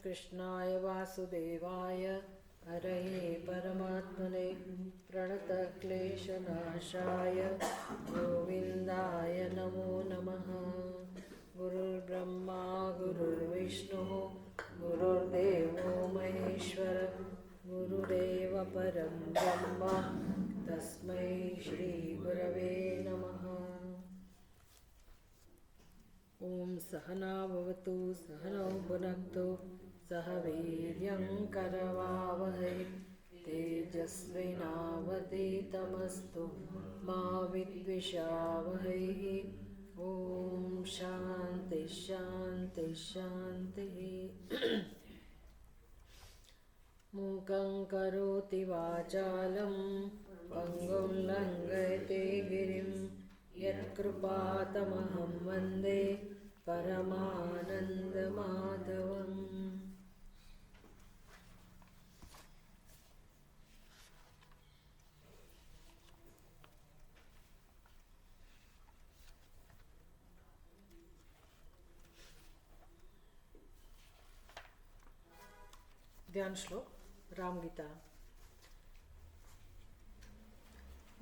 कृष्णाय वासुदेवाय हरये परमात्मने प्रणतक्लेशनाशाय गोविन्दाय नमो नमः। गुरुर्ब्रह्मा गुरुर्विष्णुः गुरुर्देवो महेश्वर गुरुरेव परं ब्रह्म तस्मै श्रीगुरवे नमः। ॐ सहना भवतु सहनौ भुनक्तु सह वीर्यं करवावहै तेजस्विनावधीतमस्तु मा विद्विषावहै। ॐ शान्ति शान्ति शान्तिः। मूकं करोति वाचालं पङ्गुं लङ्घयते गिरिं यत्कृपातमहं वन्दे परमानन्दमाधवम्। ध्यान श्लोक राम गीता।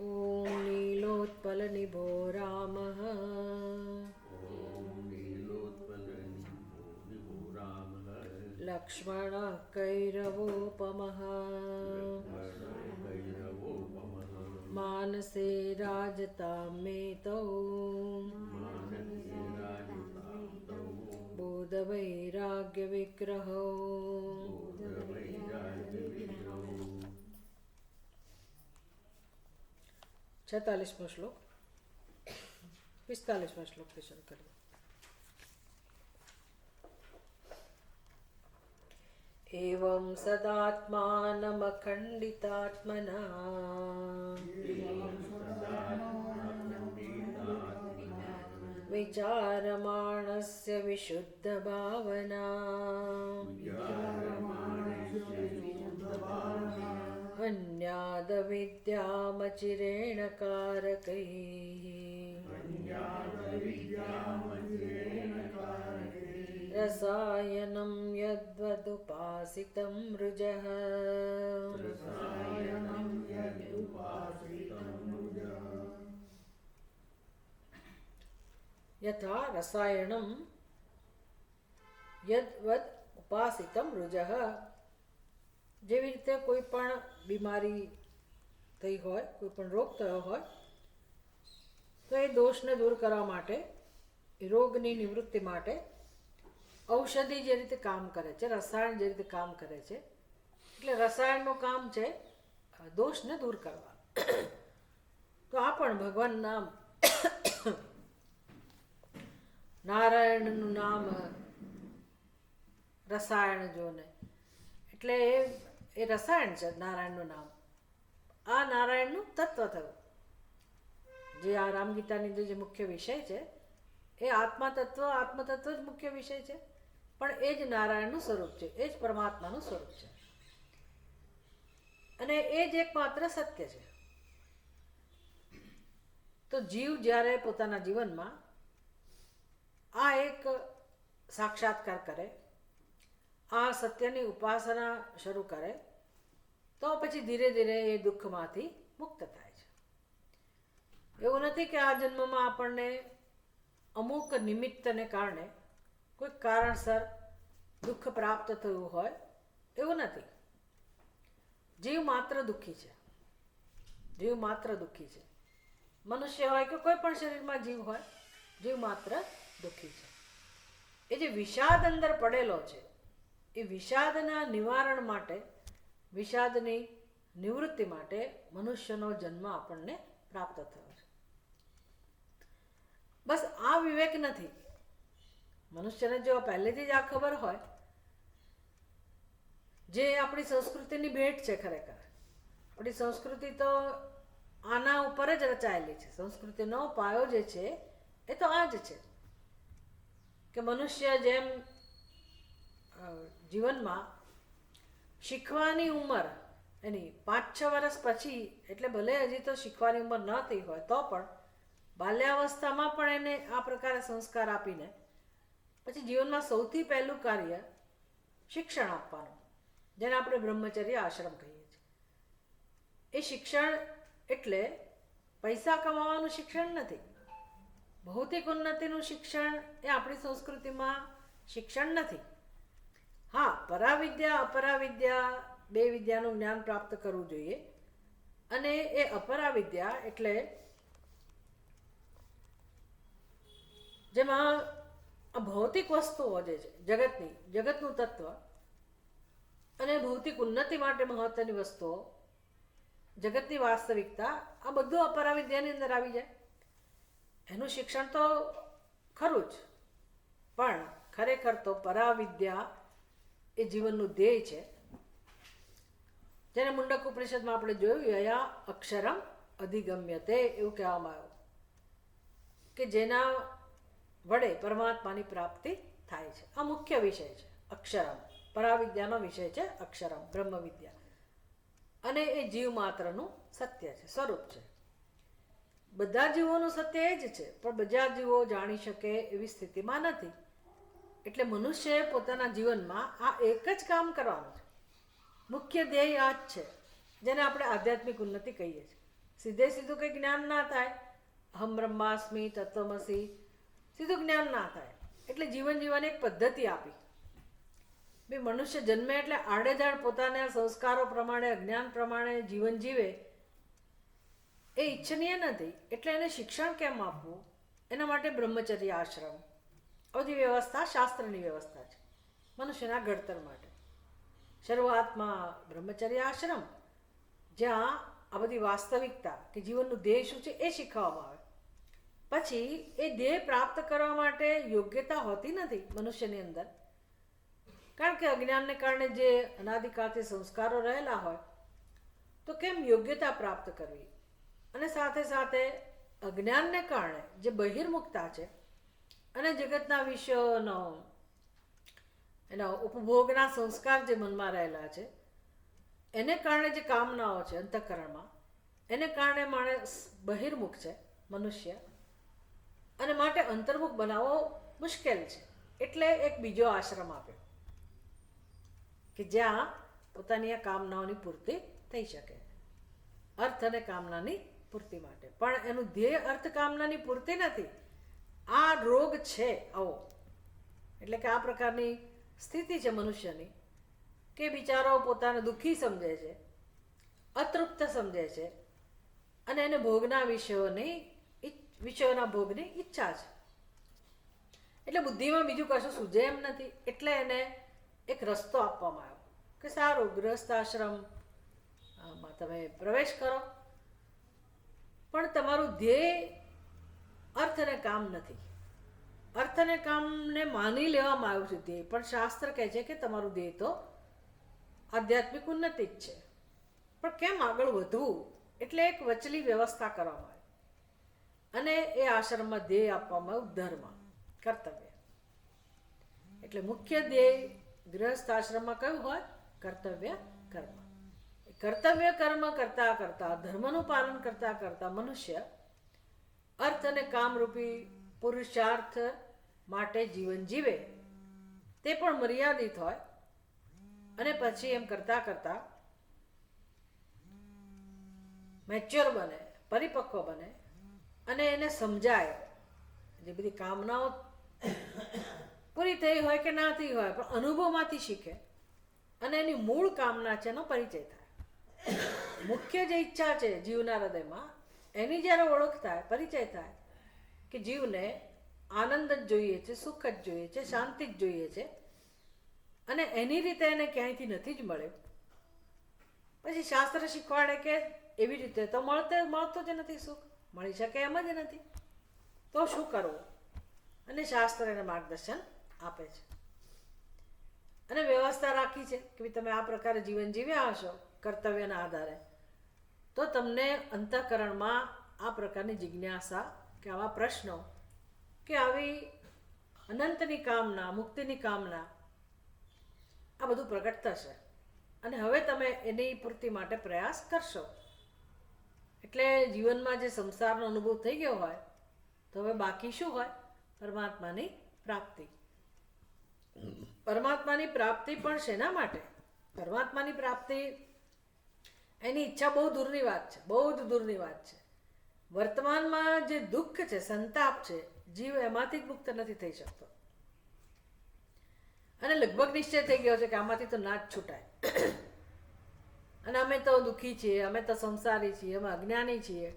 ॐ नीलोत्पलनिभो रामः लक्ष्मणः कैरवोपमः मानसे राजतां मेतौ बोधवैराग्यविग्रहौ। 46वां श्लोक 45वां श्लोक से शुरू करें। एवं सदात्मानमखण्डितात्मना विचारमाणस्य विशुद्धभावना अन्यादविद्यामचिरेण कारकैः रसायनं यद्वदुपासितं मृजः यथा रसायनं यद्वद उपासितं मृजः। જેવી રીતે કોઈ પણ બીમારી થઈ હોય, કોઈ પણ રોગ થયો હોય તો એ દોષને દૂર કરવા માટે, એ રોગની નિવૃત્તિ માટે ઔષધિ જે રીતે કામ કરે છે, રસાયણ જે રીતે કામ કરે છે, એટલે રસાયણનું કામ છે દોષને દૂર કરવા. તો આ પણ ભગવાન નામ નારાયણનું નામ રસાયણ જોને, એટલે એ રસાયણ છે નારાયણનું નામ. આ નારાયણનું તત્વ થયું. જે આ રામગીતાની જે મુખ્ય વિષય છે એ આત્મતત્વ જ મુખ્ય વિષય છે, પણ એ જ નારાયણનું સ્વરૂપ છે, એ જ પરમાત્માનું સ્વરૂપ છે, અને એ જ એકમાત્ર સત્ય છે. તો જીવ જ્યારે પોતાના જીવનમાં આ એક સાક્ષાત્કાર કરે, આ સત્યની ઉપાસના શરૂ કરે, તો પછી ધીરે ધીરે એ દુઃખમાંથી મુક્ત થાય છે. એવું નથી કે આ જન્મમાં આપણને અમુક નિમિત્તને કારણે કોઈ કારણસર દુઃખ પ્રાપ્ત થયું હોય, એવું નથી. જીવ માત્ર દુઃખી છે, જીવ માત્ર દુઃખી છે. મનુષ્ય હોય કે કોઈ પણ શરીરમાં જીવ હોય, જીવ માત્ર દુઃખી છે. એ જે વિષાદ અંદર પડેલો છે, એ વિષાદના નિવારણ માટે, વિષાદની નિવૃત્તિ માટે મનુષ્યનો જન્મ આપણને પ્રાપ્ત થયો છે. બસ આ વિવેક નથી. મનુષ્યને જો પહેલેથી જ આ ખબર હોય, જે આપણી સંસ્કૃતિની ભેટ છે. ખરેખર આપણી સંસ્કૃતિ તો આના ઉપર જ રચાયેલી છે. સંસ્કૃતિનો પાયો જે છે એ તો આ જ છે કે મનુષ્ય જેમ જીવનમાં શીખવાની ઉંમર એની 5-6 વર્ષ પછી, એટલે ભલે હજી તો શીખવાની ઉંમર ન થઈ હોય તો પણ બાલ્યાવસ્થામાં પણ એને આ પ્રકારે સંસ્કાર આપીને પછી જીવનમાં સૌથી પહેલું કાર્ય શિક્ષણ આપવાનું, જેને આપણે બ્રહ્મચર્ય આશ્રમ કહીએ છીએ. એ શિક્ષણ એટલે પૈસા કમાવાનું શિક્ષણ નથી. ભૌતિક ઉન્નતિનું શિક્ષણ એ આપણી સંસ્કૃતિમાં શિક્ષણ નથી. હા, પરાવિદ્યા અપરાવિદ્યા બે વિદ્યાનું જ્ઞાન પ્રાપ્ત કરવું જોઈએ. અને એ અપરાવિદ્યા એટલે જેમાં આ ભૌતિક વસ્તુઓ જે છે જગતનું તત્વ અને ભૌતિક ઉન્નતિ માટે મહત્વની વસ્તુઓ, જગતની વાસ્તવિકતા, આ બધું અપરાવિદ્યાની અંદર આવી જાય. એનું શિક્ષણ તો ખરું જ, પણ ખરેખર તો પરાવિદ્યા એ જીવનનું ધ્યેય છે, જેને મુંડક ઉપનિષદમાં આપણે જોયું, યયા અક્ષરમ અધિગમ્યતે, એવું કહેવામાં આવ્યું કે જેના વડે પરમાત્માની પ્રાપ્તિ થાય છે. આ મુખ્ય વિષય છે અક્ષરમ. પરાવિદ્યાનો વિષય છે અક્ષરમ, બ્રહ્મવિદ્યા. અને એ જીવ માત્રનું સત્ય છે, સ્વરૂપ છે. બધા જીવોનું સત્ય એ જ છે, પણ બધા જીવો જાણી શકે એવી સ્થિતિમાં નથી. એટલે મનુષ્યએ પોતાના જીવનમાં આ એક જ કામ કરવાનું છે. મુખ્ય ધ્યેય આ જ છે, જેને આપણે આધ્યાત્મિક ઉન્નતિ કહીએ છીએ. સીધે સીધું કંઈ જ્ઞાન ના થાય, અહમ બ્રહ્માસ્મિ તત્વમસી, સીધું જ્ઞાન ના થાય. એટલે જીવન જીવવાની એક પદ્ધતિ આપી. બે મનુષ્ય જન્મે એટલે આડેધાડ પોતાના સંસ્કારો પ્રમાણે, અજ્ઞાન પ્રમાણે જીવન જીવે એ ઈચ્છનીય નથી. એટલે એને શિક્ષણ કેમ આપવું? એના માટે બ્રહ્મચર્ય આશ્રમ, બધી વ્યવસ્થા શાસ્ત્રની વ્યવસ્થા છે મનુષ્યના ઘડતર માટે. શરૂઆતમાં બ્રહ્મચર્ય આશ્રમ, જ્યાં આ બધી વાસ્તવિકતા કે જીવનનું ધ્યેય શું છે એ શીખવવામાં આવે. પછી એ ધ્યેય પ્રાપ્ત કરવા માટે યોગ્યતા હોતી નથી મનુષ્યની અંદર, કારણ કે અજ્ઞાનને કારણે જે અનાદિકાળથી સંસ્કારો રહેલા હોય, તો કેમ યોગ્યતા પ્રાપ્ત કરવી? અને સાથે સાથે અજ્ઞાનને કારણે જે બહિર્મુખતા છે અને જગતના વિષયોનો એના ઉપભોગના સંસ્કાર જે મનમાં રહેલા છે, એને કારણે જે કામનાઓ છે અંતઃકરણમાં, એને કારણે માણસ બહિર્મુખ છે મનુષ્ય, અને માટે અંતર્મુખ બનાવવો મુશ્કેલ છે. એટલે એક બીજો આશ્રમ આપ્યો કે જ્યાં પોતાની આ કામનાઓની પૂર્તિ થઈ શકે, અર્થ અને કામનાની પૂર્તિ માટે. પણ એનું ધ્યેય અર્થ કામનાની પૂર્તિ નથી. આ રોગ છે આવો, એટલે કે આ પ્રકારની સ્થિતિ છે મનુષ્યની કે બિચારો પોતાને દુઃખી સમજે છે, અતૃપ્ત સમજે છે, અને એને ભોગના વિષયોના ભોગની ઈચ્છા છે. એટલે બુદ્ધિમાં બીજું કશું સૂઝે એમ નથી. એટલે એને એક રસ્તો આપવામાં આવ્યો કે સારું, ગૃહસ્થ આશ્રમમાં તમે પ્રવેશ કરો, પણ તમારું ધ્યેય અર્થ અને કામ નથી. અર્થ અને કામને માની લેવામાં આવ્યું છે ધ્યેય, પણ શાસ્ત્ર કહે છે કે તમારું ધ્યેય તો આધ્યાત્મિક ઉન્નતિ જ છે. પણ કેમ આગળ વધવું? એટલે એક વચલી વ્યવસ્થા કરવામાં આવી, અને એ આશ્રમમાં ધ્યેય આપવામાં આવ્યું ધર્મ, કર્તવ્ય. એટલે મુખ્ય ધ્યેય ગૃહસ્થ આશ્રમમાં કયું હોય? કર્તવ્ય કર્મ. કર્તવ્ય કર્મ કરતા કરતા, ધર્મનું પાલન કરતા કરતા મનુષ્ય અર્થ અને કામરૂપી પુરુષાર્થ માટે જીવન જીવે, તે પણ મર્યાદિત હોય. અને પછી એમ કરતા કરતા મેચ્યોર બને, પરિપક્વ બને, અને એને સમજાય જે બધી કામનાઓ પૂરી થઈ હોય કે ના થઈ હોય, પણ અનુભવમાંથી શીખે, અને એની મૂળ કામના છે એનો પરિચય થાય. મુખ્ય જે ઈચ્છા છે જીવના હૃદયમાં, એની જ્યારે ઓળખ થાય, પરિચય થાય કે જીવને આનંદ જ જોઈએ છે, સુખ જ જોઈએ છે, શાંતિ જ જોઈએ છે, અને એની રીતે એને ક્યાંયથી નથી જ મળે. પછી શાસ્ત્ર શીખવાડે કે એવી રીતે તો મળતો જ નથી સુખ, મળી શકે એમ જ નથી, તો શું કરવું? અને શાસ્ત્ર એને માર્ગદર્શન આપે છે, અને વ્યવસ્થા રાખી છે કે ભાઈ તમે આ પ્રકારે જીવન જીવ્યા હશો કર્તવ્યના આધારે, તો તમને અંતઃકરણમાં આ પ્રકારની જિજ્ઞાસા કે આવા પ્રશ્નો કે આવી અનંતની કામના, મુક્તિની કામના, આ બધું પ્રગટ થશે. અને હવે તમે એની પૂર્તિ માટે પ્રયાસ કરશો. એટલે જીવનમાં જે સંસારનો અનુભવ થઈ ગયો હોય, તો હવે બાકી શું હોય? પરમાત્માની પ્રાપ્તિ. પરમાત્માની પ્રાપ્તિ પણ શેના માટે? પરમાત્માની પ્રાપ્તિ એની ઈચ્છા બહુ દૂરની વાત છે, બહુ જ દૂરની વાત છે. વર્તમાનમાં જે દુઃખ છે, સંતાપ છે, જીવ એમાંથી જ મુક્ત નથી થઈ શકતો. અને લગભગ નિશ્ચય થઈ ગયો છે કે આમાંથી તો ના જ છૂટાય. અને અમે તો દુઃખી છીએ, અમે તો સંસારી છીએ, અમે અજ્ઞાની છીએ,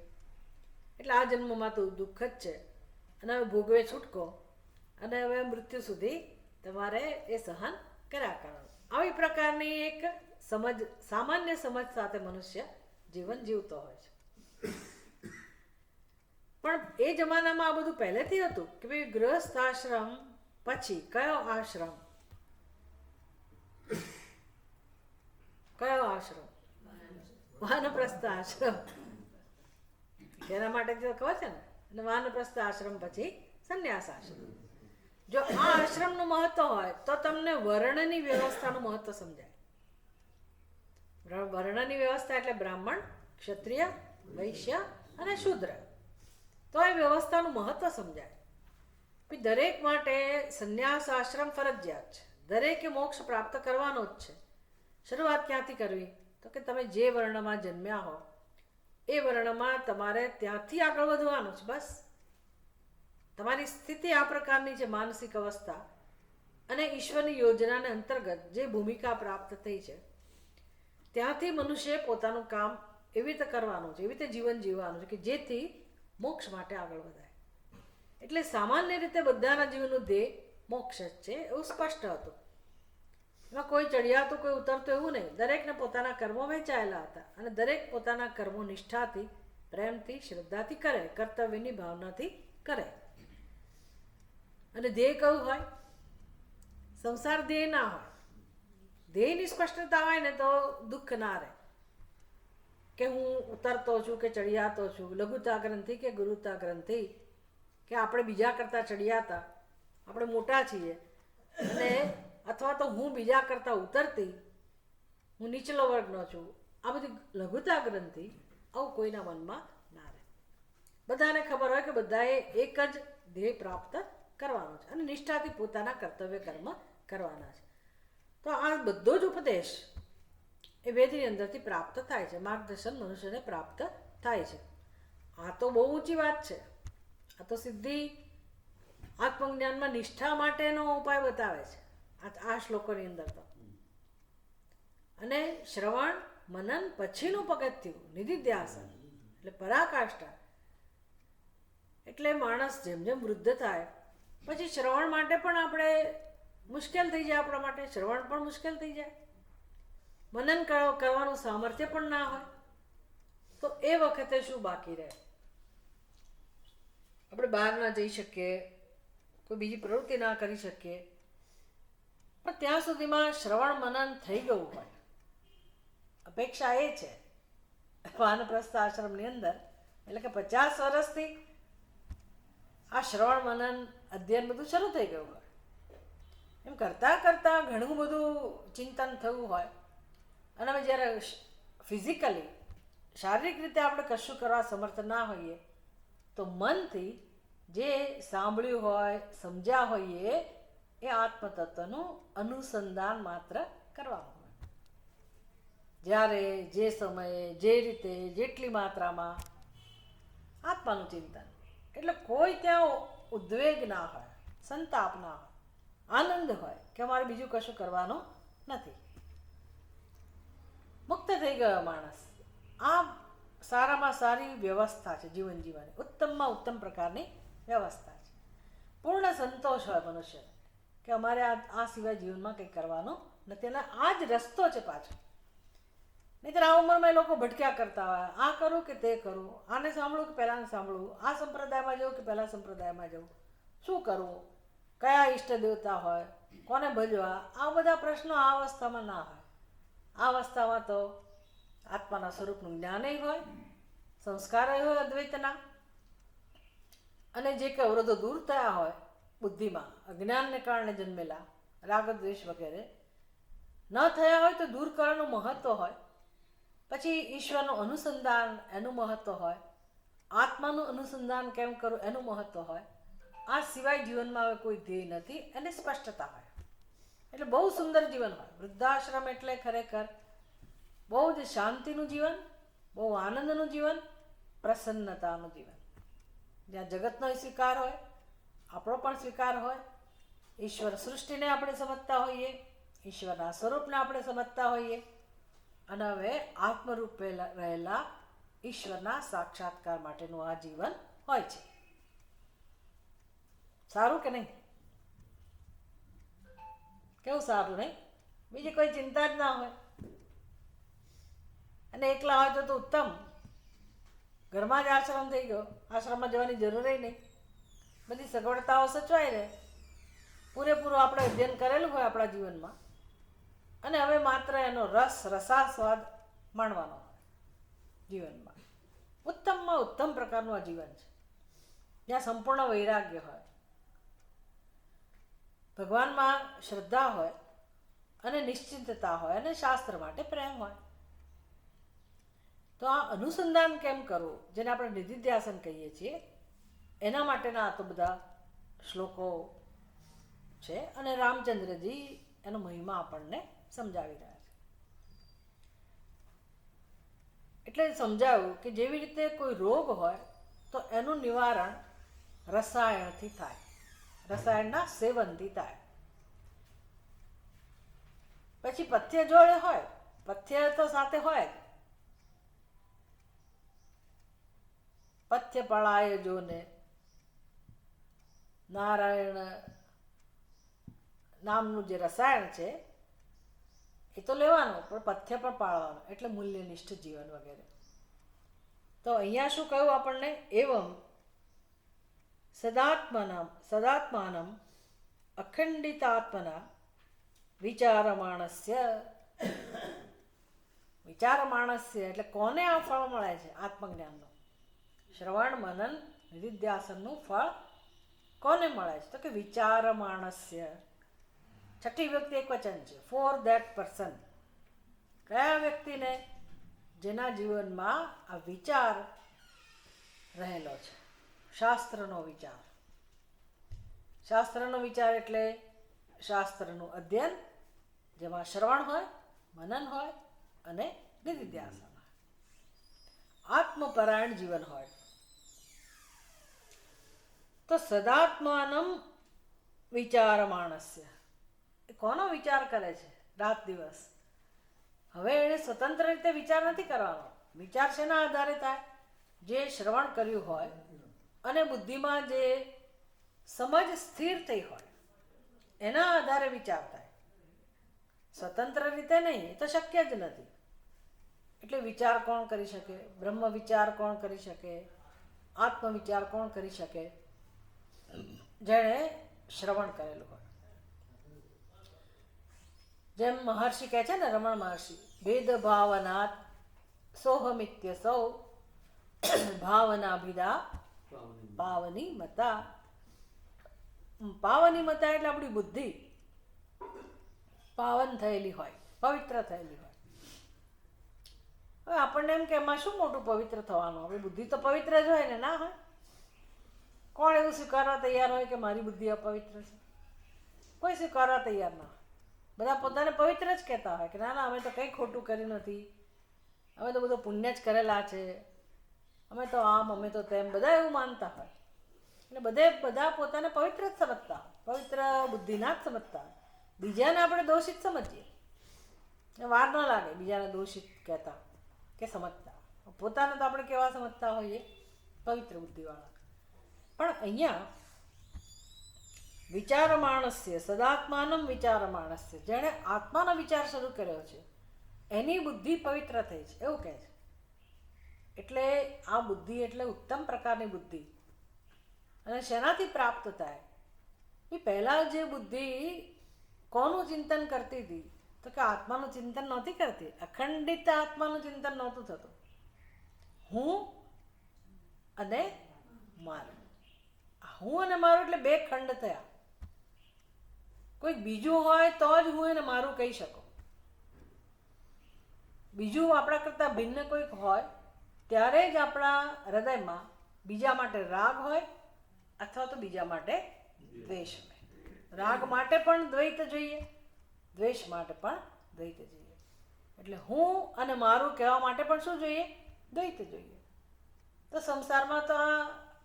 એટલે આ જન્મમાં તો દુઃખ જ છે અને હવે ભોગવે છૂટકો અને હવે મૃત્યુ સુધી તમારે એ સહન કર્યા કરવાનું. આવી પ્રકારની એક સમજ, સામાન્ય સમજ સાથે મનુષ્ય જીવન જીવતો હોય છે. પણ એ જમાનામાં આ બધું પહેલેથી હતું કે ભાઈ ગૃહસ્થ આશ્રમ પછી કયો આશ્રમ? કયો આશ્રમ? વાનપ્રસ્થ આશ્રમ. એના માટે જો કહો છે ને, અને વાનપ્રસ્થ આશ્રમ પછી સંન્યાસ આશ્રમ. જો આ આશ્રમનું મહત્વ હોય તો તમને વર્ણની વ્યવસ્થાનું મહત્વ સમજાય. વર્ણની વ્યવસ્થા એટલે બ્રાહ્મણ, ક્ષત્રિય, વૈશ્ય અને શૂદ્ર. તો એ વ્યવસ્થાનું મહત્વ સમજાય. દરેક માટે સંન્યાસ આશ્રમ ફરજિયાત છે. દરેકે મોક્ષ પ્રાપ્ત કરવાનો જ છે. શરૂઆત ક્યાંથી કરવી? તો કે તમે જે વર્ણમાં જન્મ્યા હો એ વર્ણમાં તમારે ત્યાંથી આગળ વધવાનું છે. બસ તમારી સ્થિતિ આ પ્રકારની છે, માનસિક અવસ્થા, અને ઈશ્વરની યોજનાને અંતર્ગત જે ભૂમિકા પ્રાપ્ત થઈ છે ત્યાંથી મનુષ્ય પોતાનું કામ એવી રીતે કરવાનું છે, એવી રીતે જીવન જીવવાનું છે કે જેથી મોક્ષ માટે આગળ વધાય. એટલે સામાન્ય રીતે બધાના જીવનનું ધ્યેય મોક્ષ જ છે, એવું સ્પષ્ટ હતું. એમાં કોઈ ચડિયાતું, કોઈ ઉતરતું એવું નહીં. દરેકને પોતાના કર્મો વહેંચાયેલા હતા અને દરેક પોતાના કર્મો નિષ્ઠાથી, પ્રેમથી, શ્રદ્ધાથી કરે, કર્તવ્યની ભાવનાથી કરે. અને ધ્યેય કયું હોય? સંસાર ધ્યેય ના હોય. ધ્યેયની સ્પષ્ટતા હોય ને તો દુઃખ ના રહે કે હું ઉતરતો છું કે ચડિયાતો છું, લઘુતા ગ્રંથિ કે ગુરુતા ગ્રંથિ, કે આપણે બીજા કરતાં ચડિયાતા, આપણે મોટા છીએ, અને અથવા તો હું બીજા કરતાં ઉતરતી, હું નીચલો વર્ગનો છું. આ બધી લઘુતા ગ્રંથિ, આવું કોઈના મનમાં ના રહે. બધાને ખબર હોય કે બધાએ એક જ ધ્યેય પ્રાપ્ત કરવાનું છે અને નિષ્ઠાથી પોતાના કર્તવ્ય કર્મ કરવાના છે. તો આ બધો જ ઉપદેશ એ વેદની અંદરથી પ્રાપ્ત થાય છે. માર્ગદર્શન મનુષ્યને પ્રાપ્ત થાય છે. આ તો બહુ ઊંચી વાત છે. આ તો સીધી આત્મજ્ઞાનમાં નિષ્ઠા માટેનો ઉપાય બતાવે છે આ શ્લોકોની અંદર તો. અને શ્રવણ મનન પછીનું પગથિયું નિધિધ્યાસન એટલે પરાકાષ્ઠા. એટલે માણસ જેમ જેમ વૃદ્ધ થાય પછી શ્રવણ માટે પણ આપણે મુશ્કેલ થઈ જાય, આપણા માટે શ્રવણ પણ મુશ્કેલ થઈ જાય, મનન કરવાનું સામર્થ્ય પણ ના હોય. તો એ વખતે શું બાકી રહે? આપણે બહાર ના જઈ શકીએ, કોઈ બીજી પ્રવૃત્તિ ના કરી શકીએ, પણ ત્યાં સુધીમાં શ્રવણ મનન થઈ ગયું હોય. અપેક્ષા એ છે વાનપ્રસ્થ આશ્રમની અંદર, એટલે કે 50 વર્ષથી આ શ્રવણ મનન અધ્યયન બધું શરૂ થઈ ગયું હોય. એમ કરતાં કરતાં ઘણું બધું ચિંતન થયું હોય અને અમે જ્યારે ફિઝિકલી, શારીરિક રીતે આપણે કશું કરવા સમર્થ ના હોઈએ તો મનથી જે સાંભળ્યું હોય, સમજ્યા હોઈએ એ આત્મતત્વનું અનુસંધાન માત્ર કરવાનું હોય. જ્યારે, જે સમયે, જે રીતે, જેટલી માત્રામાં આત્માનું ચિંતન. એટલે કોઈ ત્યાં ઉદ્વેગ ના હોય, સંતાપ ના હોય, આનંદ હોય કે અમારે બીજું કશું કરવાનું નથી. મુક્ત થઈ ગયો માણસ. આ સારામાં સારી વ્યવસ્થા છે જીવન જીવવાની, ઉત્તમમાં ઉત્તમ પ્રકારની વ્યવસ્થા છે. પૂર્ણ સંતોષ હોય મનુષ્ય કે અમારે આ સિવાય જીવનમાં કંઈ કરવાનું નથી. અને આ જ રસ્તો છે પાછો. નહીંતર આ ઉંમરમાં એ લોકો ભટક્યા કરતા હોય, આ કરું કે તે કરું, આને સાંભળું કે પહેલાંને સાંભળવું, આ સંપ્રદાયમાં જવું કે પહેલાં સંપ્રદાયમાં જવું, શું કરવું, કયા ઈષ્ટ દેવતા હોય, કોને ભજવા, આ બધા પ્રશ્નો આ અવસ્થામાં ના હોય. આ અવસ્થામાં તો આત્માના સ્વરૂપનું જ્ઞાનય હોય, સંસ્કારય હોય અદ્વૈતના, અને જે કે અવરોધો દૂર થયા હોય બુદ્ધિમાં, અજ્ઞાનને કારણે જન્મેલા રાગ દ્વેષ વગેરે ન થયા હોય તો દૂર કરવાનું મહત્વ હોય. પછી ઈશ્વરનું અનુસંધાન એનું મહત્વ હોય, આત્માનું અનુસંધાન કેમ કરવું એનું મહત્વ હોય. આ સિવાય જીવનમાં હવે કોઈ ધ્યેય નથી, એની સ્પષ્ટતા હોય. એટલે બહુ સુંદર જીવન હોય. વૃદ્ધાશ્રમ એટલે ખરેખર બહુ જ શાંતિનું જીવન, બહુ આનંદનું જીવન, પ્રસન્નતાનું જીવન, જ્યાં જગતનો સ્વીકાર હોય, આપણો પણ સ્વીકાર હોય, ઈશ્વર સૃષ્ટિને આપણે સમજતા હોઈએ, ઈશ્વરના સ્વરૂપને આપણે સમજતા હોઈએ, અને હવે આત્મરૂપે રહેલા ઈશ્વરના સાક્ષાત્કાર માટેનું આ જીવન હોય છે. સારું કે નહીં? કેવું સારું નહીં? બીજી કોઈ ચિંતા જ ના હોય, અને એકલા હોય તો ઉત્તમ. ઘરમાં જ આશ્રમ થઈ ગયો, આશ્રમમાં જવાની જરૂર નહીં, બધી સગવડતાઓ સચવાઈ રહે, પૂરેપૂરું આપણે અધ્યયન કરેલું હોય આપણા જીવનમાં, અને હવે માત્ર એનો રસાસ્વાદ માણવાનો હોય જીવનમાં. ઉત્તમમાં ઉત્તમ પ્રકારનું આ જીવન છે, જ્યાં સંપૂર્ણ વૈરાગ્ય હોય, ભગવાનમાં શ્રદ્ધા હોય, અને નિશ્ચિંતતા હોય, અને શાસ્ત્ર માટે પ્રેમ હોય. તો આ અનુસંધાન કેમ કરવું, જેને આપણે નિધિધ્યાસન કહીએ છીએ, એના માટેના આ તો બધા શ્લોકો છે, અને રામચંદ્રજી એનો મહિમા આપણને સમજાવી રહ્યા છે. એટલે સમજાવ્યું કે જેવી રીતે કોઈ રોગ હોય તો એનું નિવારણ રસાયણથી થાય, રસાયણના સેવનથી થાય. પછી પથ્ય જોડે હોય, પથ્ય તો સાથે હોય જ. પથ્ય પળાય જોને નારાયણ નામનું જે રસાયણ છે એ તો લેવાનું, પણ પથ્ય પણ પાળવાનું, એટલે મૂલ્યનિષ્ઠ જીવન વગેરે. તો અહીંયા શું કહ્યું આપણને? એવમ સદાત્માનમ અખંડિતાત્મના વિચારમાણસ્ય. વિચારમાણસ્ય એટલે કોને આ ફળ મળે છે આત્મજ્ઞાનનું? શ્રવણ મનન નિધિધ્યાસનનું ફળ કોને મળે છે? તો કે વિચારમાણસ્ય. છઠ્ઠી વ્યક્તિ એક વચન છે, ફોર ધેટ પર્સન. કયા વ્યક્તિને? જેના જીવનમાં આ વિચાર રહેલો છે, શાસ્ત્રનો વિચાર. શાસ્ત્રનો વિચાર એટલે શાસ્ત્રનું અધ્યયન, જેમાં શ્રવણ હોય, મનન હોય, અને નિધિધ્યાસન હોય. આત્મપરાયણ જીવન હોય. તો સદાત્માનમ વિચારમાણસ્ય. એ કોનો વિચાર કરે છે રાત દિવસ? હવે એને સ્વતંત્ર રીતે વિચાર નથી કરવાનો. વિચાર શેના આધારે થાય? જે શ્રવણ કર્યું હોય અને બુદ્ધિમાં જે સમજ સ્થિર થઈ હોય એના આધારે વિચાર થાય, સ્વતંત્ર રીતે નહીં. એ તો શક્ય જ નથી. એટલે વિચાર કોણ કરી શકે? બ્રહ્મ વિચાર કોણ કરી શકે? આત્મવિચાર કોણ કરી શકે? જેણે શ્રવણ કરેલું હોય. જેમ મહર્ષિ કહે છે ને, રમણ મહર્ષિ, ભેદ ભાવનાત સોહમિત્ય સૌ ભાવનાભિદા પાવની મતા. પાવની મતા એટલે આપણી બુદ્ધિ પાવન થયેલી હોય, પવિત્ર થયેલી હોય. હવે આપણને એમ કે એમાં શું મોટું પવિત્ર થવાનું? આપણી બુદ્ધિ તો પવિત્ર જ હોય ને, ના હોય? કોણ એવું સ્વીકારવા તૈયાર હોય કે મારી બુદ્ધિ અપવિત્ર છે? કોઈ સ્વીકારવા તૈયાર ના હોય. બધા પોતાને પવિત્ર જ કહેતા હોય કે ના ના, અમે તો કંઈ ખોટું કર્યું નથી, અમે તો બધું પુણ્ય જ કરેલા છે, અમે તો આમ, અમે તો તેમ, બધા એવું માનતા હોય. એટલે બધા પોતાને પવિત્ર જ સમજતા હોય, પવિત્ર બુદ્ધિના જ સમજતા હોય. બીજાને આપણે દોષિત સમજીએ, વાર ન લાગે બીજાને દોષિત કહેતા કે સમજતા. પોતાને તો આપણે કેવા સમજતા હોઈએ? પવિત્ર બુદ્ધિવાળા. પણ અહીંયા વિચારમાણસ્ય, સદાત્માનમ વિચારમાણસ્ય, જેણે આત્માનો વિચાર શરૂ કર્યો છે એની બુદ્ધિ પવિત્ર થઈ છે, એવું કહે છે. એટલે આ બુદ્ધિ એટલે ઉત્તમ પ્રકારની બુદ્ધિ. અને શેનાથી પ્રાપ્ત થાય? એ પહેલાં જે બુદ્ધિ કોનું ચિંતન કરતી હતી? તો કે આત્માનું ચિંતન નહોતી કરતી. અખંડિત આત્માનું ચિંતન નહોતું થતું. હું અને મારું. હું અને મારું એટલે બે ખંડ થયા. કોઈક બીજું હોય તો જ હું એને મારું કહી શકું. બીજું આપણા કરતાં ભિન્ન કોઈક હોય ત્યારે જ આપણા હૃદયમાં બીજા માટે રાગ હોય અથવા તો બીજા માટે દ્વેષ હોય. રાગ માટે પણ દ્વૈત જોઈએ દ્વેષ માટે પણ દ્વૈત જોઈએ. એટલે હું અને મારું કહેવા માટે પણ શું જોઈએ? દ્વૈત જોઈએ. તો સંસારમાં તો આ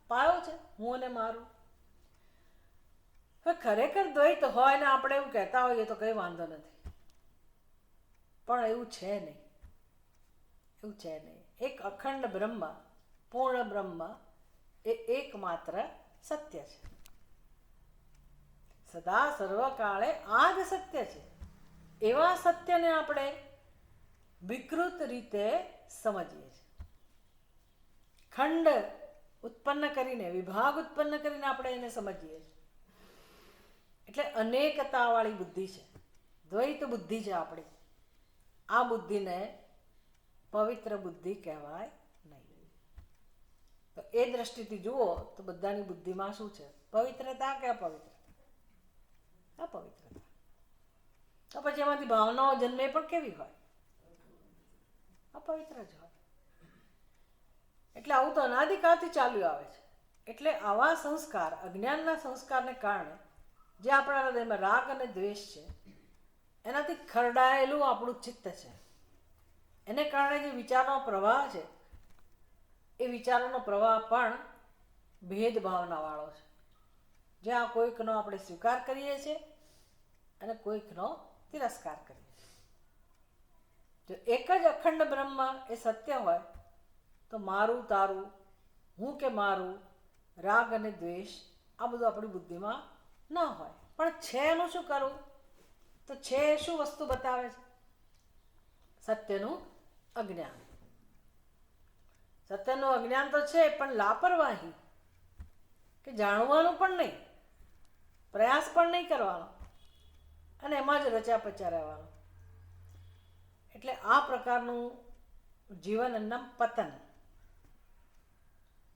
પાયો છે, હું અને મારું. હવે ખરેખર દ્વૈત હોય ને આપણે એવું કહેતા હોઈએ તો કંઈ વાંધો નથી, પણ એવું છે નહીં. એવું છે નહીં. એક અખંડ બ્રહ્મ, પૂર્ણ બ્રહ્મ એ એકમાત્ર સત્ય છે. સદા સર્વકાળે આ જ સત્ય છે. એવા સત્યને આપણે વિકૃત રીતે સમજીએ છીએ. ખંડ ઉત્પન્ન કરીને, વિભાગ ઉત્પન્ન કરીને આપણે એને સમજીએ છીએ. એટલે અનેકતાવાળી બુદ્ધિ છે, દ્વૈત બુદ્ધિ છે આપણી. આ બુદ્ધિને પવિત્ર બુદ્ધિ કહેવાય નહીં. તો એ દ્રષ્ટિથી જુઓ તો બધાની બુદ્ધિમાં શું છે? પવિત્રતા કે અપવિત્રતા? અપવિત્રતા. તો પછી એમાંથી ભાવનાઓ જન્મે પણ કેવી હોય? અપવિત્ર જ હોય. એટલે આવું તો અનાદિકાળથી ચાલ્યું આવે છે. એટલે આવા સંસ્કાર, અજ્ઞાનના સંસ્કારને કારણે જે આપણા હૃદયમાં રાગ અને દ્વેષ છે, એનાથી ખરડાયેલું આપણું ચિત્ત છે. એને કારણે જે વિચારનો પ્રવાહ છે, એ વિચારોનો પ્રવાહ પણ ભેદભાવનાવાળો છે. જ્યાં કોઈકનો આપણે સ્વીકાર કરીએ છીએ અને કોઈકનો તિરસ્કાર કરીએ છીએ. જો એક જ અખંડ બ્રહ્મ એ સત્ય હોય તો મારું તારું, હું કે મારું, રાગ અને દ્વેષ આ બધું આપણી બુદ્ધિમાં ન હોય. પણ છે એનું શું કરવું? તો છે શું વસ્તુ બતાવે છે? સત્યનું અજ્ઞાન. સત્યનું અજ્ઞાન તો છે, પણ લાપરવાહી, કે જાણવાનું પણ નહીં, પ્રયાસ પણ નહીં કરવાનો અને એમાં જ રચ્યા પચ્યા રહેવાનો. એટલે આ પ્રકારનું જીવન એમના પતન.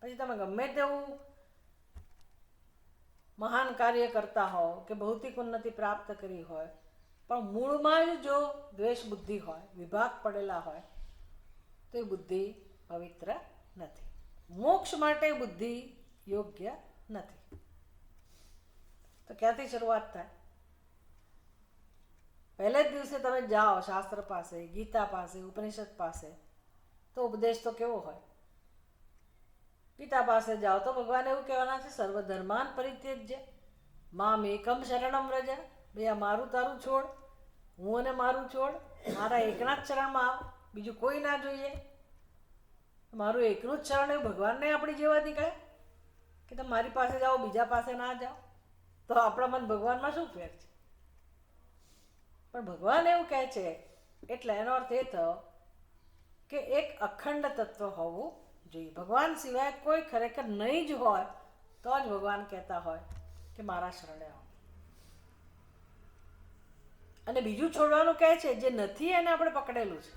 પછી તમે ગમે તેવું મહાન કાર્ય કરતા હો કે ભૌતિક ઉન્નતિ પ્રાપ્ત કરી હોય, પણ મૂળમાં જ જો દ્વેષ બુદ્ધિ હોય, વિભાગ પડેલા હોય, તો એ બુદ્ધિ પવિત્ર નથી. મોક્ષ માટે બુદ્ધિ યોગ્ય નથી. તો ક્યાંથી શરૂઆત થાય? પહેલે જ દિવસે તમે જાઓ શાસ્ત્ર પાસે, ગીતા પાસે, ઉપનિષદ પાસે, તો ઉપદેશ તો કેવો હોય? ગીતા પાસે જાઓ તો ભગવાન એવું કહેવાના છે, સર્વધર્માન પરિત્યજ્ય મામ એકમ શરણમ વ્રજ. ભાઈ આ મારું તારું છોડ, હું અને મારું છોડ, મારા એકના જ શરણમાં આવ, બીજું કોઈ ના જોઈએ. મારું એકનું જ શરણ એવું ભગવાનને આપણી જેવા નીકળે કે તમે મારી પાસે જાઓ, બીજા પાસે ના જાઓ. તો આપણા મન ભગવાનમાં શું ફેર છે? પણ ભગવાન એવું કહે છે એટલે એનો અર્થ એ થયો કે એક અખંડ તત્વ હોવું જોઈએ. ભગવાન સિવાય કોઈ ખરેખર નહીં જ હોય તો જ ભગવાન કહેતા હોય કે મારા શરણે આવો. અને બીજું છોડવાનું કહે છે, જે નથી એને આપણે પકડેલું છે,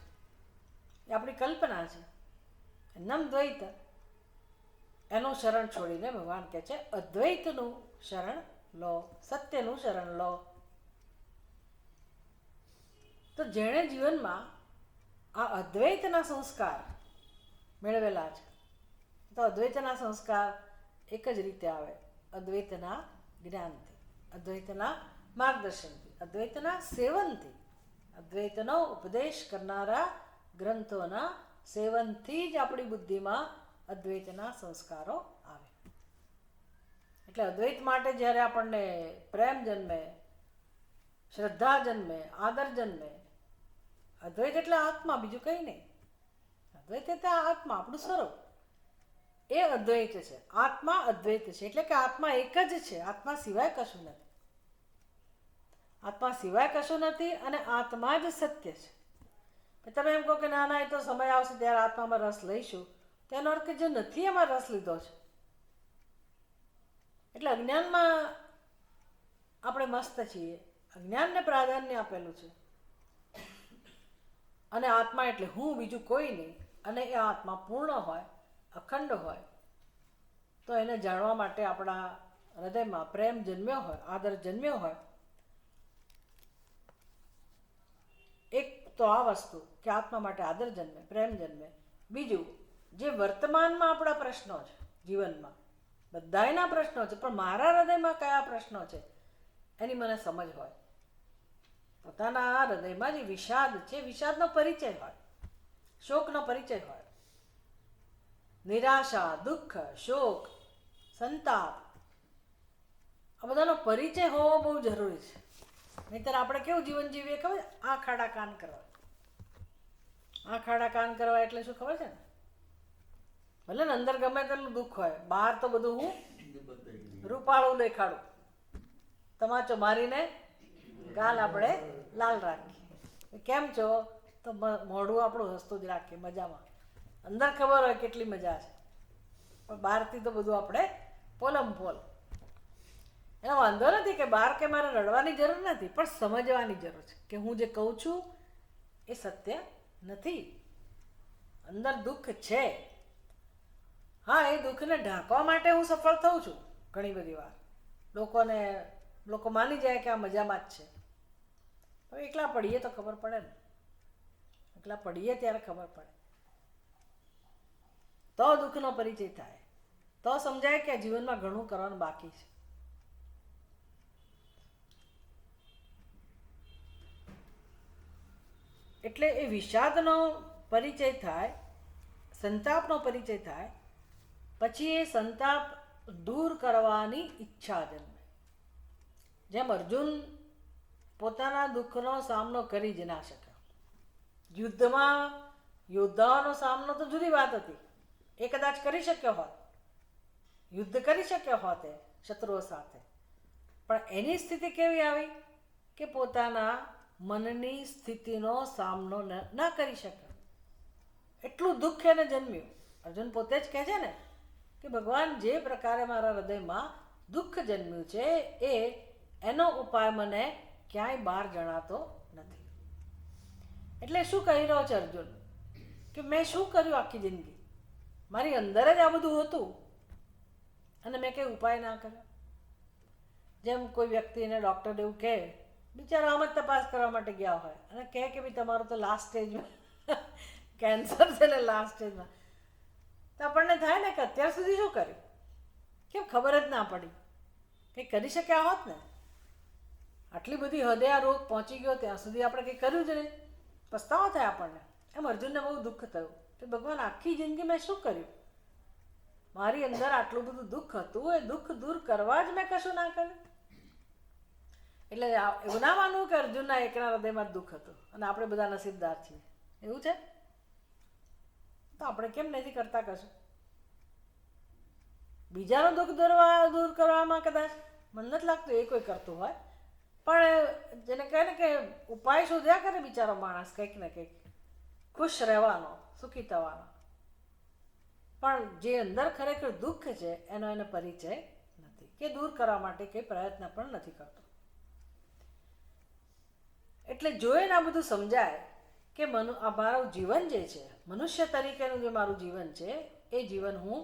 એ આપણી કલ્પના છે, નમ દ્વૈત. એનું શરણ છોડીને ભગવાન કહે છે અદ્વૈતનું શરણ લો, સત્યનું શરણ લો. તો જેણે જીવનમાં આ અદ્વૈતના સંસ્કાર મેળવેલા છે, તો અદ્વૈતના સંસ્કાર એક જ રીતે આવે, અદ્વૈતના જ્ઞાનથી, અદ્વૈતના માર્ગદર્શનથી, અદ્વૈતના સેવનથી, અદ્વૈતનો ઉપદેશ કરનારા ગ્રંથોના સેવનથી જ આપણી બુદ્ધિમાં અદ્વૈતના સંસ્કારો આવે. એટલે અદ્વૈત માટે જ્યારે આપણને પ્રેમ જન્મે, શ્રદ્ધા જન્મે, આદર જન્મે, અદ્વૈત એટલે આત્મા, બીજું કંઈ નહીં. અદ્વૈત એટલે આત્મા, આપણું સ્વરૂપ, એ અદ્વૈત છે. આત્મા અદ્વૈત છે, એટલે કે આત્મા એક જ છે, આત્મા સિવાય કશું નથી. આત્મા સિવાય કશું નથી અને આત્મા જ સત્ય છે. તમે એમ કહો કે ના ના, એ તો સમય આવશે ત્યારે આત્મામાં રસ લઈશું, તેનો અર્થ કે જે નથી એમાં રસ લીધો છે. એટલે અજ્ઞાનમાં આપણે મસ્ત છીએ, અજ્ઞાનને પ્રાધાન્ય આપેલું છે. અને આત્મા એટલે હું, બીજું કોઈ નહીં. અને એ આત્મા પૂર્ણ હોય, અખંડ હોય, તો એને જાણવા માટે આપણા હૃદયમાં પ્રેમ જન્મ્યો હોય, આદર જન્મ્યો હોય. એક તો આ વસ્તુ કે આત્મા માટે આદર જન્મે, પ્રેમ જન્મે. બીજું, જે વર્તમાનમાં આપણા પ્રશ્નો છે જીવનમાં, બધાયના પ્રશ્નો છે, પણ મારા હૃદયમાં કયા પ્રશ્નો છે એની મને સમજ હોય. પોતાના હૃદયમાં જે વિષાદ છે, વિષાદનો પરિચય હોય, શોકનો પરિચય હોય, નિરાશા, દુઃખ, શોક, સંતાપ, આ બધાનો પરિચય હોવો બહુ જરૂરી છે. નહીંતર આપણે કેવું જીવન જીવીએ ખબર? આંખ આડા કાન કરવા. આંખ આડા કાન કરવા એટલે શું ખબર છે ને? ભલે ને અંદર ગમે તેટલું દુઃખ હોય, બહાર તો બધું હું રૂપાળું દેખાડું, તમાચો મારીને ગાલ આપણે લાલ રાખીએ. કેમ છો? તો મોઢું આપણું હસતું જ રાખીએ, મજામાં. અંદર ખબર હોય કેટલી મજા છે, પણ બહારથી તો બધું આપણે પોલમ પોલ. એનો વાંધો નથી કે બહાર કે મારે રડવાની જરૂર નથી, પણ સમજવાની જરૂર છે કે હું જે કહું છું એ સત્ય નથી. અંદર દુઃખ છે. હા, એ દુઃખને ઢાંકવા માટે હું સફળ થઉં છું ઘણી બધી વાર. લોકો માની જાય કે આ મજામાં જ છે. હવે એકલા પડીએ તો ખબર પડે ને. એકલા પડીએ ત્યારે ખબર પડે, તો દુઃખનો પરિચય થાય, તો સમજાય કે જીવનમાં ઘણું કરવાનું બાકી છે. એટલે એ વિષાદનો પરિચય થાય, સંતાપનો પરિચય થાય, પછી એ સંતાપ દૂર કરવાની ઈચ્છા જન્મે. જેમ અર્જુન પોતાના દુઃખનો સામનો કરી જ ના શક્યો. યુદ્ધમાં યોદ્ધાઓનો સામનો તો જુદી વાત હતી, એ કદાચ કરી શક્યો હોત, યુદ્ધ કરી શક્યો હોત એ શત્રુઓ સાથે, પણ એની સ્થિતિ કેવી આવી કે પોતાના મનની સ્થિતિનો સામનો ન કરી શક્યો. એટલું દુઃખ એને જન્મ્યું. અર્જુન પોતે જ કહે છે ને કે ભગવાન, જે પ્રકારે મારા હૃદયમાં દુઃખ જન્મ્યું છે એનો ઉપાય મને ક્યાંય બહાર જણાતો નથી. એટલે શું કહી રહ્યો છે અર્જુન કે મેં શું કર્યું આખી જિંદગી? મારી અંદર જ આ બધું હતું અને મેં કંઈ ઉપાય ના કર્યો. જેમ કોઈ વ્યક્તિને ડૉક્ટર એવું કહે, બિચારા આમ જ તપાસ કરવા માટે ગયા હોય અને કહે કે ભાઈ તમારું તો લાસ્ટ સ્ટેજમાં કેન્સર છે ને લાસ્ટ સ્ટેજમાં, તો આપણને થાય ને કે અત્યાર સુધી શું કર્યું? કેમ ખબર જ ના પડી? કંઈ કરી શક્યા હોત ને. આટલી બધી હદે આ રોગ પહોંચી ગયો, ત્યાં સુધી આપણે કંઈ કર્યું જ નહીં. પસ્તાવો થાય આપણને. એમ અર્જુનને બહુ દુઃખ થયું કે ભગવાન, આખી જિંદગી મેં શું કર્યું? મારી અંદર આટલું બધું દુઃખ હતું, એ દુઃખ દૂર કરવા જ મેં કશું ના કર્યું. એટલે એવું ના માનવું કે અર્જુનના એકના હૃદયમાં જ દુઃખ હતું અને આપણે બધા નસીબદાર છીએ, એવું છે? તો આપણે કેમ નથી કરતા કશું? બીજાનું દુઃખ દૂર કરવામાં કદાચ મને નથી લાગતું એ કોઈ કરતું હોય, પણ જેને કહે ને કે ઉપાય શોધ્યા કરે બિચારો માણસ કંઈક ને કંઈક, ખુશ રહેવાનો, સુખી થવાનો, પણ જે અંદર ખરેખર દુઃખ છે એનો એને પરિચય નથી, કે દૂર કરવા માટે કંઈ પ્રયત્ન પણ નથી કરતો. એટલે જો એને આ બધું સમજાય કે આ મારું જીવન જે છે, મનુષ્ય તરીકેનું જે મારું જીવન છે, એ જીવન હું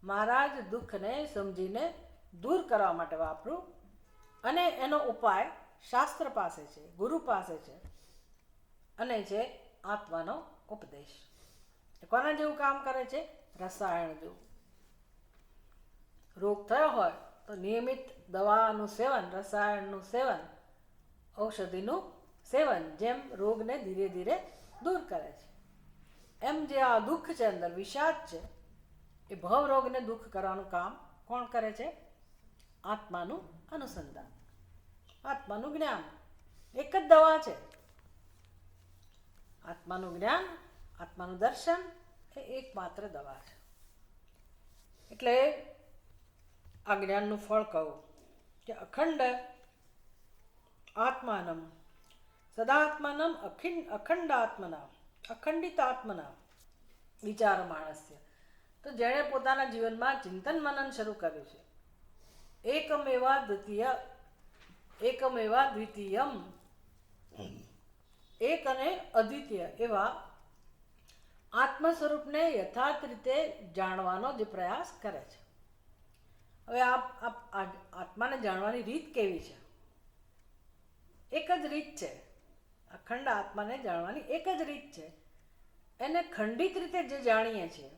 મારા જ દુઃખને સમજીને દૂર કરવા માટે વાપરું, અને એનો ઉપાય શાસ્ત્ર પાસે છે, ગુરુ પાસે છે, અને છે આત્માનો ઉપદેશ. કોના જેવું કામ કરે છે? રસાયણ જેવું. રોગ થયો હોય તો નિયમિત દવાનું સેવન, રસાયણનું સેવન, ઔષધિનું સેવન જેમ રોગને ધીરે ધીરે દૂર કરે છે, એમ જે આ દુઃખ છે, અંદર વિષાદ છે, એ ભવરોગને દુઃખ કરવાનું કામ કોણ કરે છે? આત્માનું અનુસંધાન, આત્માનું જ્ઞાન. એક જ દવા છે. આત્માનું જ્ઞાન, આત્માનું દર્શન એ એકમાત્ર દવા છે. એટલે આ જ્ઞાનનું ફળ કહું કે અખંડ આત્માનમ સદાત્માનમ અખંડ આત્મના અખંડિત આત્મના વિચાર માણસ્ય. તો જેણે પોતાના જીવનમાં ચિંતન મનન શરૂ કર્યું છે, એકમેવા દ્વિતીયમ, એક અને અદ્વિતીય એવા આત્મ સ્વરૂપને યથાર્થ રીતે જાણવાનો જે પ્રયાસ કરે છે. હવે આત્માને જાણવાની રીત કેવી છે? એક જ રીત છે. અખંડ આત્માને જાણવાની એક જ રીત છે. એને ખંડિત રીતે જે જાણીએ છીએ,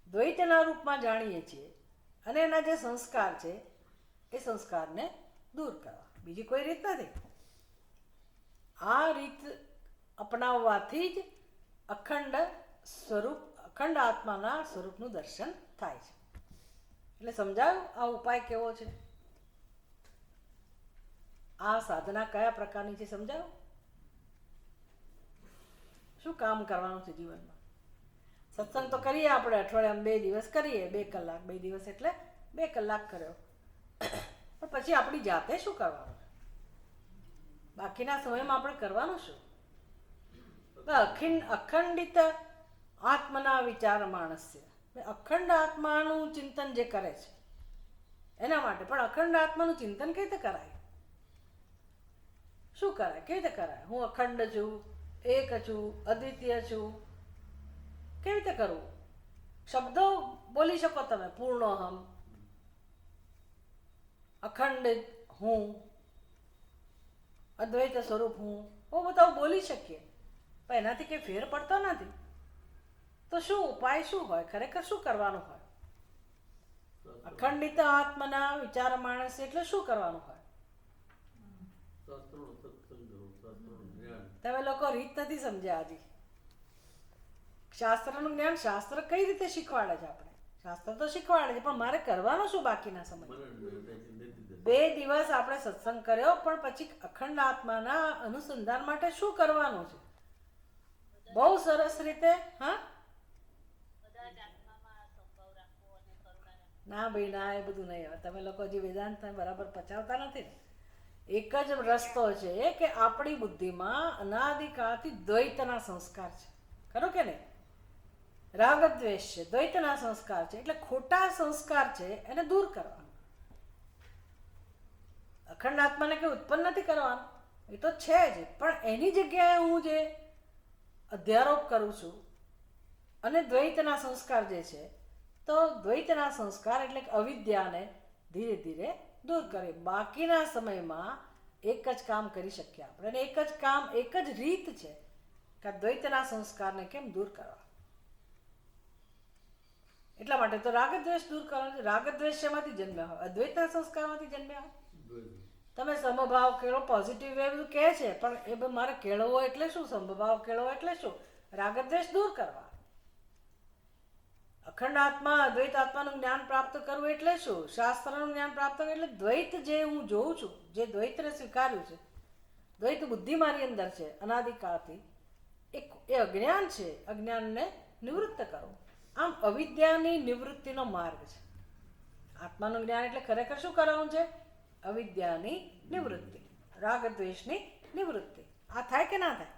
દ્વૈતના રૂપમાં જાણીએ છીએ, અને એના જે સંસ્કાર છે એ સંસ્કારને દૂર કરવા, બીજી કોઈ રીત નથી. આ રીત અપનાવવાથી જ અખંડ આત્માના સ્વરૂપનું દર્શન થાય છે. એટલે સમજાયું આ ઉપાય કેવો છે, આ સાધના કયા પ્રકારની છે, સમજાયું? શું કામ કરવાનું છે જીવનમાં? સત્સંગ તો કરીએ આપણે, અઠવાડિયામાં 2 દિવસ કરીએ, 2 કલાક, 2 દિવસ એટલે 2 કલાક કર્યો, પણ પછી આપણી જાતે શું કરવાનું? બાકીના સમયમાં આપણે કરવાનું શું? અખંડિત આત્મના વિચાર માણસ છે, અખંડ આત્માનું ચિંતન જે કરે છે એના માટે. પણ અખંડ આત્માનું ચિંતન કઈ રીતે કરાય? શું કરાય? કેવી રીતે કરાય? હું અખંડ છું, એક છું, અદ્વિતીય છું, કેવી રીતે કરવું? શબ્દો બોલી શકો તમે, પૂર્ણોહમ, અખંડિત હું, અદ્વૈત સ્વરૂપ હું, બહુ બધા બોલી શકીએ, પણ એનાથી કંઈ ફેર પડતો નથી. તો શું ઉપાય શું હોય? ખરેખર શું કરવાનું હોય? અખંડિત આત્મના વિચાર માણસ એટલે શું કરવાનું હોય? તમે લોકો રીત નથી સમજ્યા હજી. શાસ્ત્રનું જ્ઞાન શાસ્ત્ર કઈ રીતે શીખવાડે છે? આપણે શાસ્ત્ર તો શીખવાડે છે, પણ મારે કરવાનું શું બાકીના સમય? 2 દિવસ આપણે સત્સંગ કર્યો, પણ પછી અખંડ આત્માના અનુસંધાન માટે શું કરવાનું છે? બહુ સરસ રીતે. હા, ના ભાઈ ના, એ બધું નહીં. તમે લોકો હજી વેદાંત બરાબર પચાવતા નથી ને. એક જ રસ્તો છે કે આપણી બુદ્ધિમાં અનાદિકાળથી દ્વૈતના સંસ્કાર છે, ખરો કે નહીં? રાગ દ્વેષ છે, દ્વૈતના સંસ્કાર છે, એટલે ખોટા સંસ્કાર છે એને દૂર કરવાનું. અખંડ આત્માને કંઈ ઉત્પન્ન નથી કરવાનું, એ તો છે જ, પણ એની જગ્યાએ હું જે અધ્યારોપ કરું છું અને દ્વૈતના સંસ્કાર જે છે, તો દ્વૈતના સંસ્કાર એટલે અવિદ્યાને ધીરે ધીરે દૂર કરી. બાકીના સમયમાં એક જ કામ કરી શકીએ આપણે, અને એક જ કામ, એક જ રીત છે કે દ્વૈતના સંસ્કારને કેમ દૂર કરવા. એટલા માટે તો રાગદ્વેષ દૂર કરવાનો છે. રાગદ્વેષ શેમાંથી જન્મ્યા હોય? અદ્વૈતના સંસ્કારમાંથી જન્મ્યા હોય. તમે સમભાવ કેળો, પોઝિટિવ વે બધું કહે છે, પણ એ બધું મારે કેળવવો એટલે શું? સમભાવ કેળવો એટલે શું? રાગદ્વેષ દૂર કરવા. અખંડ આત્મા, અદ્વૈત આત્માનું જ્ઞાન પ્રાપ્ત કરવું એટલે શું? શાસ્ત્રનું જ્ઞાન પ્રાપ્ત કરવું એટલે દ્વૈત જે હું જોઉં છું, જે દ્વૈતને સ્વીકાર્યું છે, દ્વૈત બુદ્ધિ મારી અંદર છે અનાદિકાળથી, એ અજ્ઞાન છે, અજ્ઞાનને નિવૃત્ત કરવું. આમ અવિદ્યાની નિવૃત્તિનો માર્ગ છે. આત્માનું જ્ઞાન એટલે ખરેખર શું કરવાનું છે? અવિદ્યાની નિવૃત્તિ, રાગદ્વેષની નિવૃત્તિ. આ થાય કે ના થાય?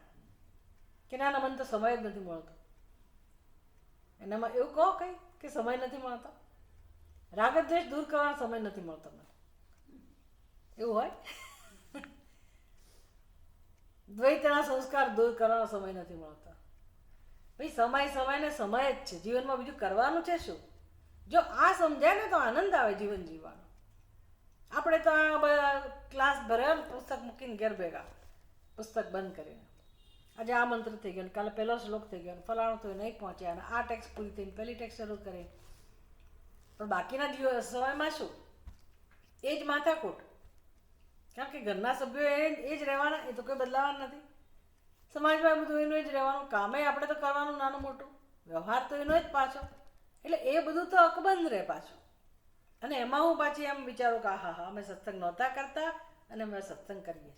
કે ના, મને તો સમય જ નથી મળતો. એનામાં એવું કહો કંઈ કે સમય નથી મળતો? રાગદ્વેષ દૂર કરવાનો સમય નથી મળતો મને, એવું હોય? દ્વૈતના સંસ્કાર દૂર કરવાનો સમય નથી મળતો. ભાઈ સમય ને સમય જ છે જીવનમાં, બીજું કરવાનું છે શું? જો આ સમજાય ને તો આનંદ આવે જીવન જીવવાનો. આપણે તો આ બધા ક્લાસ ભર્યા, પુસ્તક મૂકીને ઘેર ભેગા, પુસ્તક બંધ કરીને. આજે આ મંત્ર થઈ ગયો, કાલે પહેલો શ્લોક થઈ ગયો, ફલાણું તો નહીં પહોંચ્યા, અને આ ટેક્સ્ટ પૂરી થઈને પહેલી ટેક્સ્ટ શરૂ કરી. પણ બાકીના સમયમાં શું? એ જ માથાકૂટ. કારણ કે ઘરના સભ્યો એ જ રહેવાના, એ તો કોઈ બદલાવાના નથી. સમાજમાં બધું એનું જ રહેવાનું, કામે આપણે તો કરવાનું નાનું મોટું, વ્યવહાર તો એનો જ પાછો. એટલે એ બધું તો અકબંધ રહે પાછું. અને એમાં હું પાછી એમ વિચારું કે હા હા, અમે સત્સંગ નહોતા કરતા અને અમે સત્સંગ કરીએ છીએ,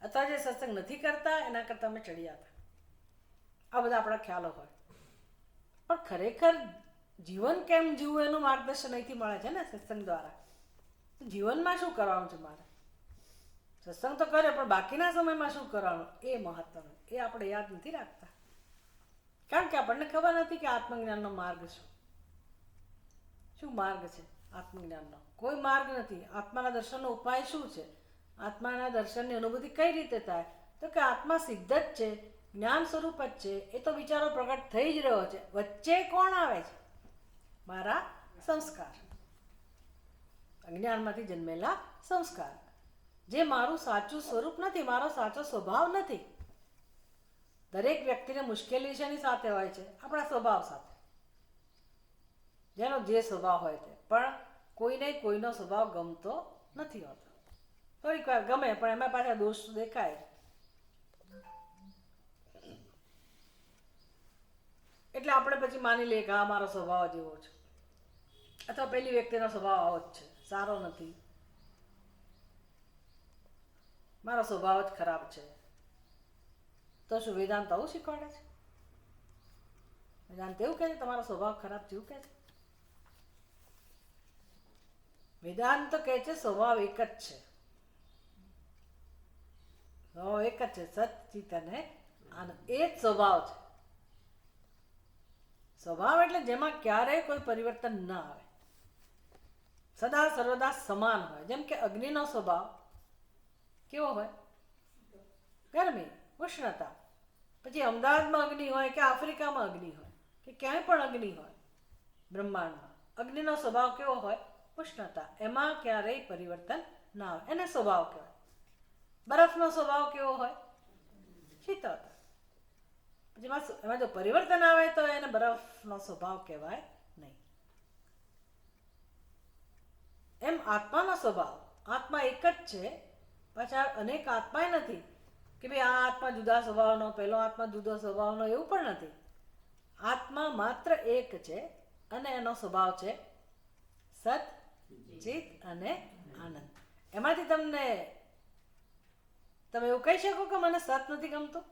અથવા જે સત્સંગ નથી કરતા એના કરતાં અમે ચડિયા હતા. આ બધા આપણા ખ્યાલો હોય, પણ ખરેખર જીવન કેમ જીવવું એનું માર્ગદર્શન અહીંથી મળે છે ને સત્સંગ દ્વારા. જીવનમાં શું કરવાનું છે મારે? સત્સંગ તો કરે, પણ બાકીના સમયમાં શું કરવાનું એ મહત્વનું. એ આપણે યાદ નથી રાખતા, કારણ કે આપણને ખબર નથી કે આત્મજ્ઞાનનો માર્ગ શું માર્ગ છે. આત્મજ્ઞાનનો કોઈ માર્ગ નથી. આત્માના દર્શનનો ઉપાય શું છે? આત્માના દર્શનની અનુભૂતિ કઈ રીતે થાય? તો કે આત્મા સિદ્ધ જ છે, જ્ઞાન સ્વરૂપ જ છે. એ તો વિચારો પ્રગટ થઈ જ રહ્યો છે. વચ્ચે કોણ આવે છે? મારા સંસ્કાર, અજ્ઞાનમાંથી જન્મેલા સંસ્કાર, જે મારું સાચું સ્વરૂપ નથી, મારો સાચો સ્વભાવ નથી. દરેક વ્યક્તિને મુશ્કેલી શેની સાથે હોય છે? આપણા સ્વભાવ સાથે. જેનો જે સ્વભાવ હોય તે, પણ કોઈને કોઈનો સ્વભાવ ગમતો નથી હોતો. થોડીક વાર ગમે, પણ એમાં પાછા દોષ દેખાય. એટલે આપણે પછી માની લઈએ કે આ મારો સ્વભાવ જ એવો છે, અથવા પેલી વ્યક્તિનો સ્વભાવ આવો જ છે, સારો નથી, મારો સ્વભાવ જ ખરાબ છે. તો શું વેદાંત આવું શીખવાડે છે? વેદાંત એવું કહે છે તમારો સ્વભાવ ખરાબ છે એવું કહે છે? વેદાંત તો કહે છે સ્વભાવ એક જ છે, સ્વભાવ એક જ છે, સત ચિત અને આનંદ, એ જ સ્વભાવ છે. સ્વભાવ એટલે જેમાં ક્યારેય કોઈ પરિવર્તન ન આવે, સદા સર્વદા સમાન હોય. જેમ કે અગ્નિનો સ્વભાવ કેવો હોય? ગરમી, ઉષ્ણતા. પછી અમદાવાદમાં અગ્નિ હોય કે આફ્રિકામાં અગ્નિ હોય કે ક્યાંય પણ અગ્નિ હોય બ્રહ્માંડમાં, અગ્નિનો સ્વભાવ કેવો હોય? ઉષ્ણતા. એમાં ક્યારેય પરિવર્તન ના આવે, એને સ્વભાવ કહેવાય. બરફનો સ્વભાવ કેવો હોય? શીતળતા. પછી એમાં જો પરિવર્તન આવે તો એને બરફનો સ્વભાવ કહેવાય નહીં. એમ આત્માનો સ્વભાવ, આત્મા એક જ છે, પાછા અનેક આત્માય નથી કે ભાઈ આ આત્મા જુદા સ્વભાવનો, પેલો આત્મા જુદો સ્વભાવનો, એવું પણ નથી. આત્મા માત્ર એક છે અને એનો સ્વભાવ છે સત, ચિત અને આનંદ. એમાંથી તમે એવું કહી શકો કે મને સત નથી ગમતું,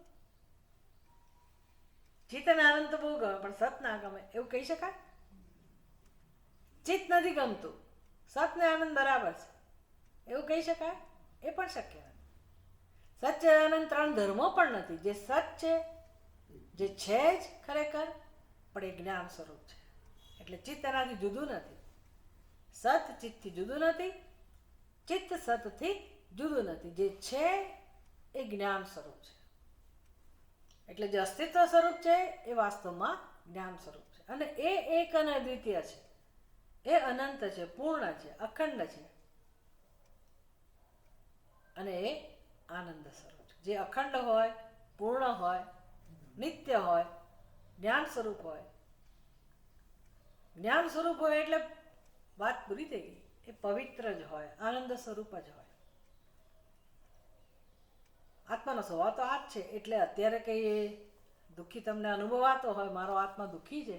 ચિત અને આનંદ તો બહુ ગમે પણ સત ના ગમે, એવું કહી શકાય? ચિત નથી ગમતું, સત ને આનંદ બરાબર છે, એવું કહી શકાય? એ પણ શક્ય નથી. સચ્ચિદાનંદ ત્રણ ધર્મો પણ નથી. જે સત છે, જે છે જ ખરેખર, પણ એ જ્ઞાન સ્વરૂપ છે. એટલે ચિત્ત એનાથી જુદું નથી, સત ચિત્તથી જુદું નથી, ચિત્ત સતથી જુદું નથી. જે છે એ જ્ઞાન સ્વરૂપ છે. એટલે જે અસ્તિત્વ સ્વરૂપ છે એ વાસ્તવમાં જ્ઞાન સ્વરૂપ છે. અને એ એક અને અદ્વિતીય છે, એ અનંત છે, પૂર્ણ છે, અખંડ છે, અને એ આનંદ સ્વરૂપ છે. જે અખંડ હોય, પૂર્ણ હોય, નિત્ય હોય, જ્ઞાન સ્વરૂપ હોય. જ્ઞાન સ્વરૂપ હોય એટલે વાત પૂરી થઈ ગઈ. એ પવિત્ર જ હોય, આનંદ સ્વરૂપ જ હોય. આત્માનો સ્વભાવ તો આ જ છે. એટલે અત્યારે કઈ દુઃખી તમને અનુભવાતો હોય, મારો આત્મા દુઃખી છે,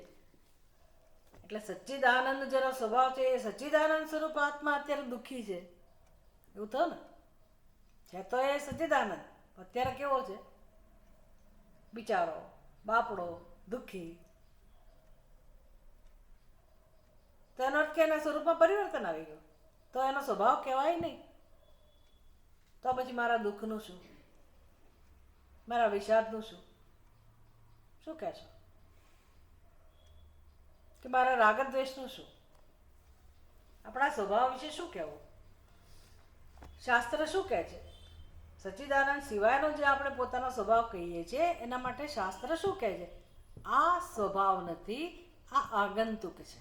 એટલે સચ્ચિદાનંદ જેનો સ્વભાવ છે એ સચ્ચિદાનંદ સ્વરૂપ આત્મા અત્યારે દુઃખી છે, એવું થયું ને? છે તો એ સચ્ચિદાનંદ, અત્યારે કેવો છે? બિચારો, બાપડો, દુઃખી. તો એનો અર્થ કે એના સ્વરૂપમાં પરિવર્તન આવી ગયું, તો એનો સ્વભાવ કહેવાય નહીં. તો પછી મારા દુઃખનું શું, મારા વિષાદનું શું? શું કહેશો? કે મારા રાગ દ્વેષનું શું? આપણા સ્વભાવ વિશે શું કહેવું? શાસ્ત્ર શું કહે છે? સચ્ચિદાનંદ સિવાયનો જે આપણે પોતાનો સ્વભાવ કહીએ છીએ એના માટે શાસ્ત્ર શું કહે છે? આ સ્વભાવ નથી, આ આગંતુક છે.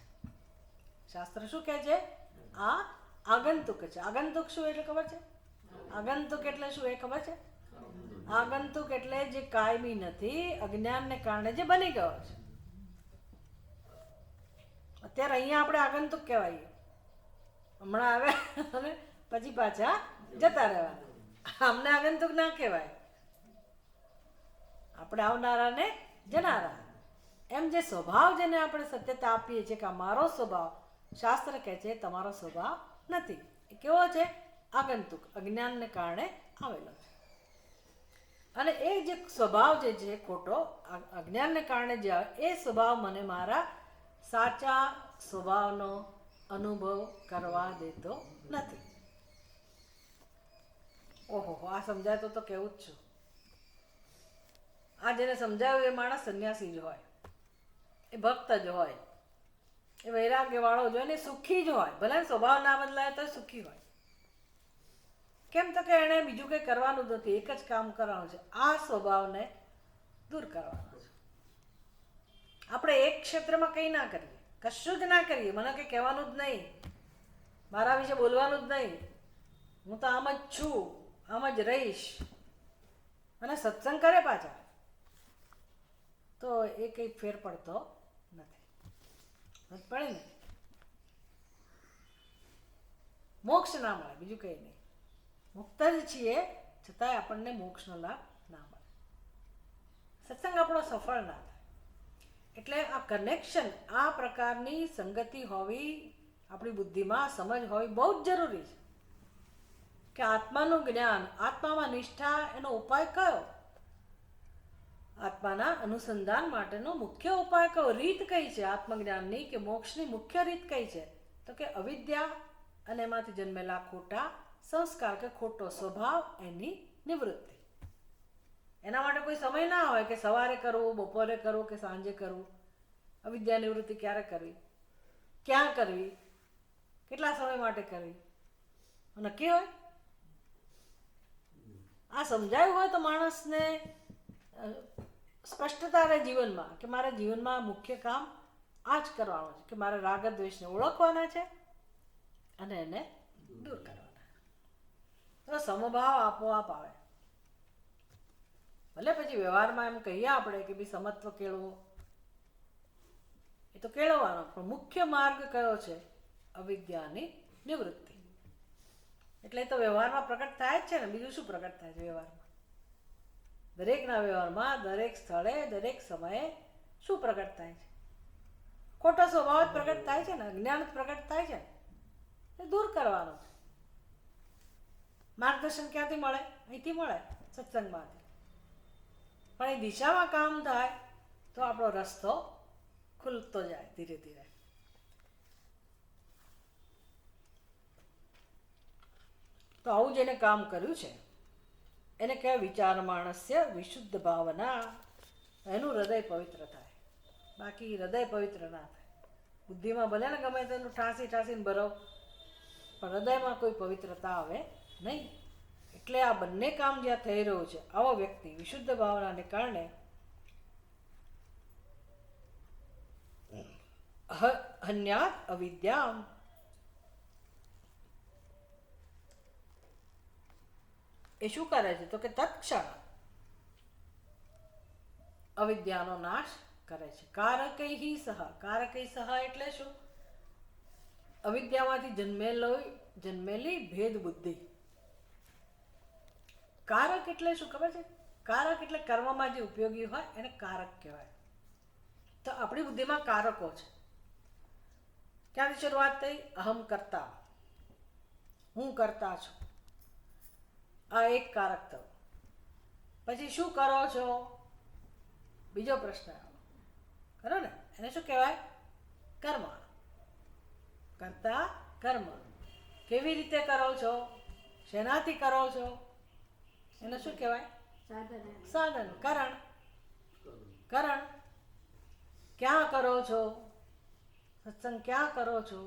શાસ્ત્ર શું કહે છે? આ આગંતુક છે. આગંતુક શું એટલે ખબર છે? આગંતુક એટલે શું એ ખબર છે? આગંતુક એટલે જે કાયમી નથી, અજ્ઞાનને કારણે જે બની ગયો છે. અત્યારે અહીંયા આપણે આગંતુક કહેવાય, હમણાં આવ્યા અને પછી પાછા જતા રહેવાના. અમને આગંતુક ના કહેવાય, આપણે આવનારા ને જનારા. એમ જે સ્વભાવ જેને આપણે સત્યતા આપીએ છીએ કે આ મારો સ્વભાવ, શાસ્ત્ર કહે છે તમારો સ્વભાવ નથી. એ કેવો છે? આગંતુક, અજ્ઞાનને કારણે આવેલો છે. અને એ જે સ્વભાવ જે છે ખોટો, અજ્ઞાનને કારણે જે આવે, એ સ્વભાવ મને મારા સાચા સ્વભાવનો અનુભવ કરવા દેતો નથી. ઓહો, આ સમજાય તો કેવું જ છું. આ જેને સમજાવ્યું એ માણસ સંન્યાસી જ હોય, એ ભક્ત જ હોય, એ વૈરાગ્ય વાળો જ હોય ને સુખી જ હોય. ભલે સ્વભાવ ના બદલાય તો સુખી હોય. કેમ તો કે એને બીજું કંઈ કરવાનું જ નથી, એક જ કામ કરવાનું છે, આ સ્વભાવને દૂર કરવાનો છે. આપણે એક ક્ષેત્રમાં કંઈ ના કરીએ, કશું જ ના કરીએ, મને કંઈ કહેવાનું જ નહીં, મારા વિશે બોલવાનું જ નહીં, હું તો આમ જ છું, આમ જ રહીશ, અને સત્સંગ કરે પાછા, તો એ કંઈ ફેર પડતો નથી. પડે ને? મોક્ષ ના મળે, બીજું કંઈ નહીં. મુક્ત જ છીએ છતાંય આપણને મોક્ષનો લાભ ના મળે. સત્સંગ આપણો સફળ ના થાય. એટલે આ કનેક્શન, આ પ્રકારની સંગતિ હોવી આપણી બુદ્ધિમાં સમજ હોવી બહુ જ જરૂરી છે કે આત્માનું જ્ઞાન, આત્મામાં નિષ્ઠા, એનો ઉપાય કયો? આત્માના અનુસંધાન માટેનો મુખ્ય ઉપાય કયો? રીત કઈ છે આત્મજ્ઞાનની કે મોક્ષની? મુખ્ય રીત કઈ છે? તો કે અવિદ્યા અને એમાંથી જન્મેલા ખોટા સંસ્કાર કે ખોટો સ્વભાવ, એની નિવૃત્તિ. એના માટે કોઈ સમય ના હોય કે સવારે કરવું, બપોરે કરવું કે સાંજે કરવું. અવિદ્યા નિવૃત્તિ ક્યારે કરવી, ક્યાં કરવી, કેટલા સમય માટે કરવી, નક્કી હોય? આ સમજાયું હોય તો માણસને સ્પષ્ટતા રહે જીવનમાં કે મારે જીવનમાં મુખ્ય કામ આ જ કરવાનું છે, કે મારે રાગ દ્વેષને ઓળખવાના છે અને એને દૂર કરવાના. તો સમભાવ આપોઆપ આવે. ભલે પછી વ્યવહારમાં એમ કહીએ આપણે કે ભાઈ સમત્વ કેળવો, એ તો કેળવવાનો, પણ મુખ્ય માર્ગ કયો છે? અવિદ્યાની નિવૃત્તિ. એટલે તો વ્યવહારમાં પ્રકટ થાય જ છે ને. બીજું શું પ્રકટ થાય છે વ્યવહારમાં? દરેકના વ્યવહારમાં, દરેક સ્થળે, દરેક સમયે શું પ્રકટ થાય છે? ખોટો સ્વભાવ જ પ્રકટ થાય છે ને, અજ્ઞાન જ પ્રકટ થાય છે ને. એ દૂર કરવાનું છે. માર્ગદર્શન ક્યાંથી મળે? અહીંથી મળે, સત્સંગમાંથી. પણ એ દિશામાં કામ થાય તો આપણો રસ્તો ખુલતો જાય ધીરે ધીરે. તો આવું જેને કામ કર્યું છે એને કહેવાય વિચાર માણસ્ય વિશુદ્ધ ભાવના. એનું હૃદય પવિત્ર થાય. બાકી હૃદય પવિત્ર ના થાય. બુદ્ધિમાં ભલે ને ગમે તેનું ઠાંસી ઠાંસીને ભરો, પણ હૃદયમાં કોઈ પવિત્રતા આવે નહીં. એટલે આ બંને કામ જ્યાં થઈ રહ્યું છે, આવો વ્યક્તિ વિશુદ્ધ ભાવનાને કારણે હન્યાત અવિદ્યામ, એ શું કરે છે? તો કે તત્ક્ષણ અવિદ્યાનો નાશ કરે છે. કારકૈ સહ. કારકૈ સહ એટલે શું? અવિદ્યામાંથી જન્મેલી ભેદ બુદ્ધિ. કારક એટલે શું ખબર છે? કારક એટલે કર્મમાં જે ઉપયોગી હોય એને કારક કહેવાય. તો આપણી બુદ્ધિમાં કારકો છે. ક્યાંથી શરૂઆત થઈ? અહમ કરતા, હું કરતા છું, આ એક કારક થયો. પછી શું કરો છો? બીજો પ્રશ્ન આવ્યો, ખરો ને? એને શું કહેવાય? કર્મ. કરતા કર્મ. કેવી રીતે કરો છો? શેનાથી કરો છો? એને શું કહેવાય? સાધન. કરણ. કરણ. ક્યાં કરો છો? સત્સંગ ક્યાં કરો છો?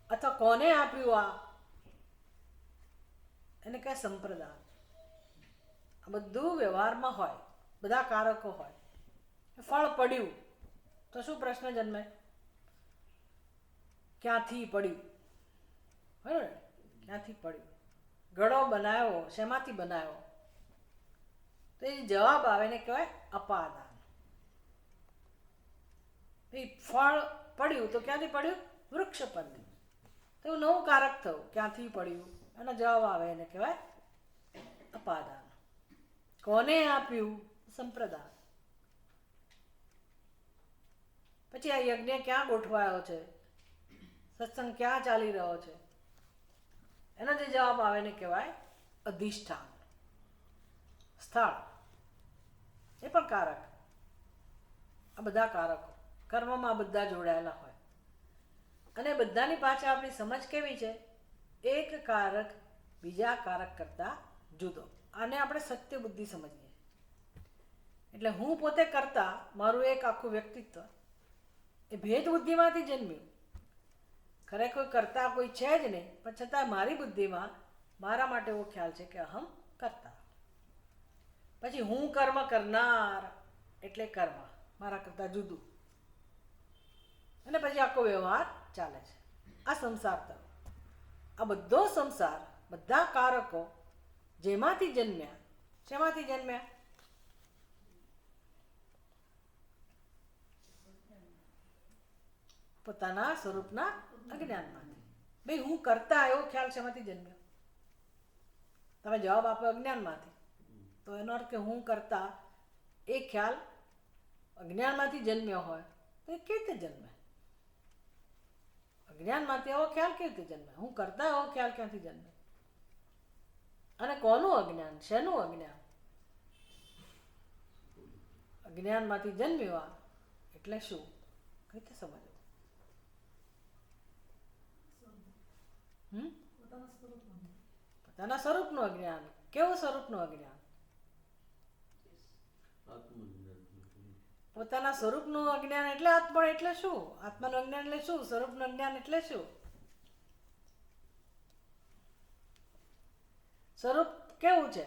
અથવા કોને આપ્યું આ? એને કહે સંપ્રદાય. આ બધું વ્યવહારમાં હોય, બધા કારકો હોય. ફળ પડ્યું તો શું પ્રશ્ન જન્મે? ક્યાંથી પડ્યું? બરાબર ને? ક્યાંથી પડ્યું? ઘડો બનાવ્યો, શેમાંથી બનાવ્યો? તો એ જવાબ આવે એને કહેવાય અપાદાન. ફળ પડ્યું તો ક્યાંથી પડ્યું? વૃક્ષ પરથી. તો એવું નવું કારક થયું. ક્યાંથી પડ્યું? એનો જવાબ આવે એને કહેવાય અપાદાન. કોને આપ્યું? સંપ્રદાય. પછી આ યજ્ઞ ક્યાં ગોઠવાયો છે? સત્સંગ ક્યાં ચાલી રહ્યો છે? એનો જે જવાબ આવે એને કહેવાય અધિષ્ઠાન, સ્થળ. એ પણ કારક. આ બધા કારકો કર્મમાં બધા જોડાયેલા હોય. અને બધાની પાછળ આપણી સમજ કેવી છે? એક કારક બીજા કારક કરતા જુદો. આને આપણે સત્ય બુદ્ધિ સમજીએ. એટલે હું પોતે કરતા, મારું એક આખું વ્યક્તિત્વ એ ભેદ બુદ્ધિમાંથી જન્મ્યું. ખરેખર કોઈ કરતા કોઈ છે જ નહીં, પણ છતાં મારી બુદ્ધિમાં મારા માટે એવો ખ્યાલ છે કે અહમ કરતા. પછી હું કર્મ કરનાર એટલે કર્મ મારા કરતા જુદું. અને પછી આખો વ્યવહાર ચાલે છે. આ સંસાર થયો. આ બધો સંસાર, બધા કારકો જેમાંથી જન્મ્યા, શેમાંથી જન્મ્યા? પોતાના સ્વરૂપના અજ્ઞાનમાંથી. ભાઈ હું કરતા એવો ખ્યાલ શેમાંથી જન્મ્યો? તમે જવાબ આપો અજ્ઞાનમાંથી. તો એનો અર્થ કે હું કરતા એ ખ્યાલ અજ્ઞાનમાંથી જન્મ્યો હોય તો એ કેવી રીતે જન્મે? અજ્ઞાનમાંથી એવો ખ્યાલ કેવી રીતે જન્મે? હું કરતા એવો ખ્યાલ ક્યાંથી જન્મે? અને કોનું અજ્ઞાન? શેનું અજ્ઞાન? અજ્ઞાનમાંથી જન્મ્યા એટલે શું? કઈ રીતે સમજવું? પોતાના સ્વરૂપનું અજ્ઞાન. કેવું સ્વરૂપનું અજ્ઞાન? પોતાના સ્વરૂપનું અજ્ઞાન એટલે આત્મા એટલે શું? આત્માનું અજ્ઞાન એટલે શું? સ્વરૂપનું અજ્ઞાન એટલે શું? સ્વરૂપ કેવું છે?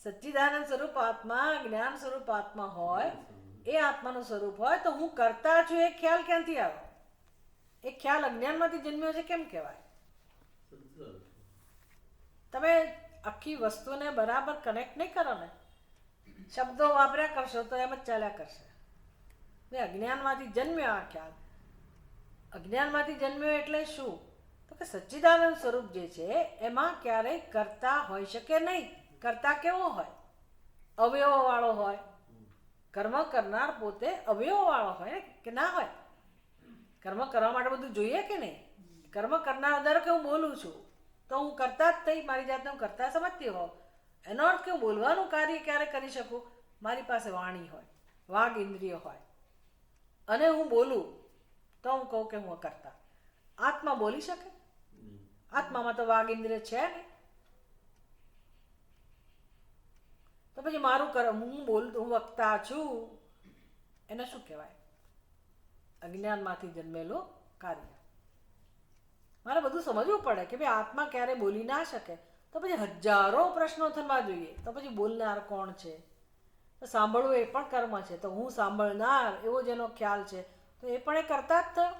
સચ્ચિદાનંદ સ્વરૂપ આત્મા, જ્ઞાન સ્વરૂપ આત્મા હોય, એ આત્માનું સ્વરૂપ હોય તો હું કરતા છું એ ખ્યાલ ક્યાંથી આવે? એ ખ્યાલ અજ્ઞાનમાંથી જન્મ્યો છે કેમ કહેવાય? તમે આખી વસ્તુને બરાબર કનેક્ટ નહીં કરો ને, શબ્દો વાપર્યા કરશો તો એમ જ ચાલ્યા કરશે. અજ્ઞાનમાંથી જન્મ્યો આ ખ્યાલ. અજ્ઞાનમાંથી જન્મ્યો એટલે શું? તો કે સચ્ચિદાનંદ સ્વરૂપ જે છે એમાં ક્યારેય કરતા હોઈ શકે નહીં. કરતા કેવો હોય? અવયવો વાળો હોય. કર્મ કરનાર પોતે અવયવો વાળો હોય કે ના હોય? કર્મ કરવા માટે બધું જોઈએ કે નહીં? કર્મ કરનાર ધારો કે હું બોલું છું તો હું કરતા જ થઈ, મારી જાતને હું કરતા સમજતી હોઉં. એનો અર્થ કે હું બોલવાનું કાર્ય ક્યારે કરી શકું? મારી પાસે વાણી હોય, વાઘ ઇન્દ્રિય હોય અને હું બોલું તો હું કહું કે હું કરતા. આત્મા બોલી શકે? આત્મામાં તો વાઘ ઇન્દ્રિય છે ને. તો પછી મારું હું બોલતું, હું વક્તા છું, એને શું કહેવાય? અજ્ઞાનમાંથી જન્મેલું કાર્ય. મારે બધું સમજવું પડે કે ભાઈ આત્મા ક્યારે બોલી ના શકે. તો પછી હજારો પ્રશ્નો થવા જોઈએ. તો પછી બોલનાર કોણ છે? તો સાંભળવું એ પણ કર્મ છે. તો હું સાંભળનાર એવો જેનો ખ્યાલ છે તો એ પણ એ કરતા જ થયો.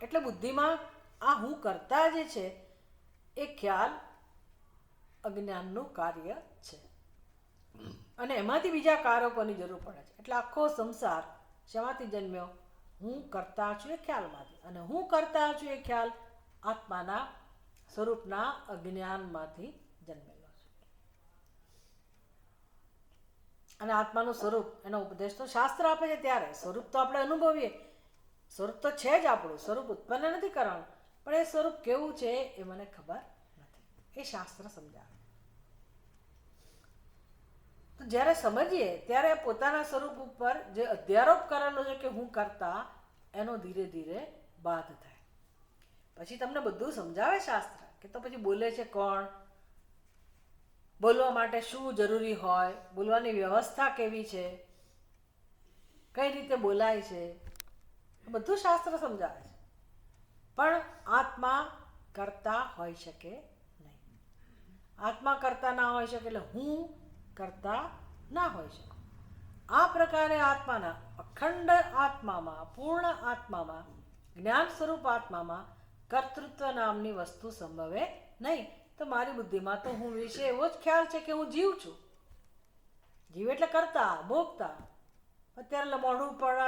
એટલે બુદ્ધિમાં આ હું કરતા જે છે એ ખ્યાલ અજ્ઞાનનું કાર્ય છે અને એમાંથી બીજા કારકોની જરૂર પડે છે. એટલે આખો સંસાર શેમાંથી જન્મ્યો? હું કરતા છું એ ખ્યાલમાંથી. અને હું કરતા છું એ ખ્યાલ આત્માના સ્વરૂપના અજ્ઞાનમાંથી જન્મેલો છે. અને આત્માનું સ્વરૂપ એનો ઉપદેશ તો શાસ્ત્ર આપે છે. ત્યારે સ્વરૂપ તો આપણે અનુભવીએ. સ્વરૂપ તો છે જ આપણું. સ્વરૂપ ઉત્પન્ન નથી કરવાનું, પણ એ સ્વરૂપ કેવું છે એ મને ખબર નથી. એ શાસ્ત્ર સમજાવે. તો જ્યારે સમજીએ ત્યારે પોતાના સ્વરૂપ ઉપર જે અધ્યારોપ કરેલો છે કે હું કરતા, એનો ધીરે ધીરે બાદ થાય. પછી તમને બધું સમજાવે શાસ્ત્ર કે તો પછી બોલે છે કોણ, બોલવા માટે શું જરૂરી હોય, બોલવાની વ્યવસ્થા કેવી છે, કઈ રીતે બોલાય છે, બધું શાસ્ત્ર સમજાવે છે. પણ આત્મા કરતા હોઈ શકે નહીં. આત્મા કરતા ના હોઈ શકે એટલે હું કરતા ના હોઈ શકું. આ પ્રકારે આત્માના અખંડ આત્મામાં, પૂર્ણ આત્મામાં, જ્ઞાન સ્વરૂપ આત્મામાં કર્તૃત્વ નામની વસ્તુ સંભવે નહીં. તો મારી બુદ્ધિમાં તો હું વિશે એવો જ ખ્યાલ છે કે હું જીવ છું. જીવ એટલે કરતા, ભોગતા. અત્યારે મોઢું પર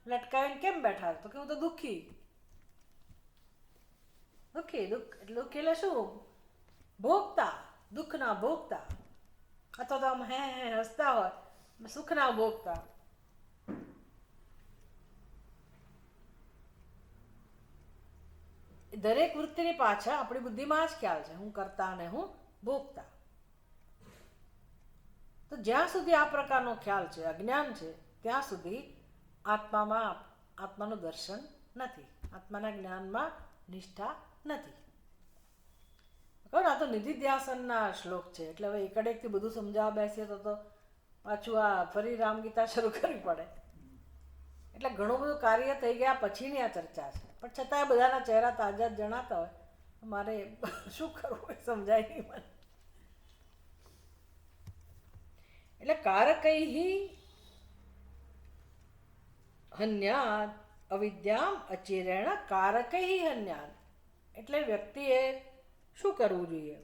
લટકાવીને કેમ બેઠા? તો કે હું તો દુઃખી. દુઃખી એટલે શું? ભોગતા, દુઃખના ભોગતા. અથવા તો આમ હે હસતા હોય, સુખના ભોગતા. દરેક વૃત્તિની પાછળ આપણી બુદ્ધિમાં જ ખ્યાલ છે હું કરતા અને હું ભોગતા. તો જ્યાં સુધી આ પ્રકારનો ખ્યાલ છે, અજ્ઞાન છે, ત્યાં સુધી આત્માનું દર્શન નથી, આત્માના જ્ઞાનમાં નિષ્ઠા નથી. ખબર? આ તો નિધિધ્યાસનના શ્લોક છે. એટલે હવે એકડેકથી બધું સમજાવવા બેસીએ તો પાછું આ ફરી રામગીતા શરૂ કરવી પડે. એટલે ઘણું બધું કાર્ય થઈ ગયા પછીની આ ચર્ચા છે. પણ છતાંય બધાના ચહેરા તાજા જ જણાતા હોય. મારે શું કરવું એ સમજાય નહીં મને. એટલે કારકૈહિ હન્યાદ અવિદ્યામ અચિરેણ કારકૈહિ હન્યાદ. એટલે વ્યક્તિએ શું કરવું જોઈએ?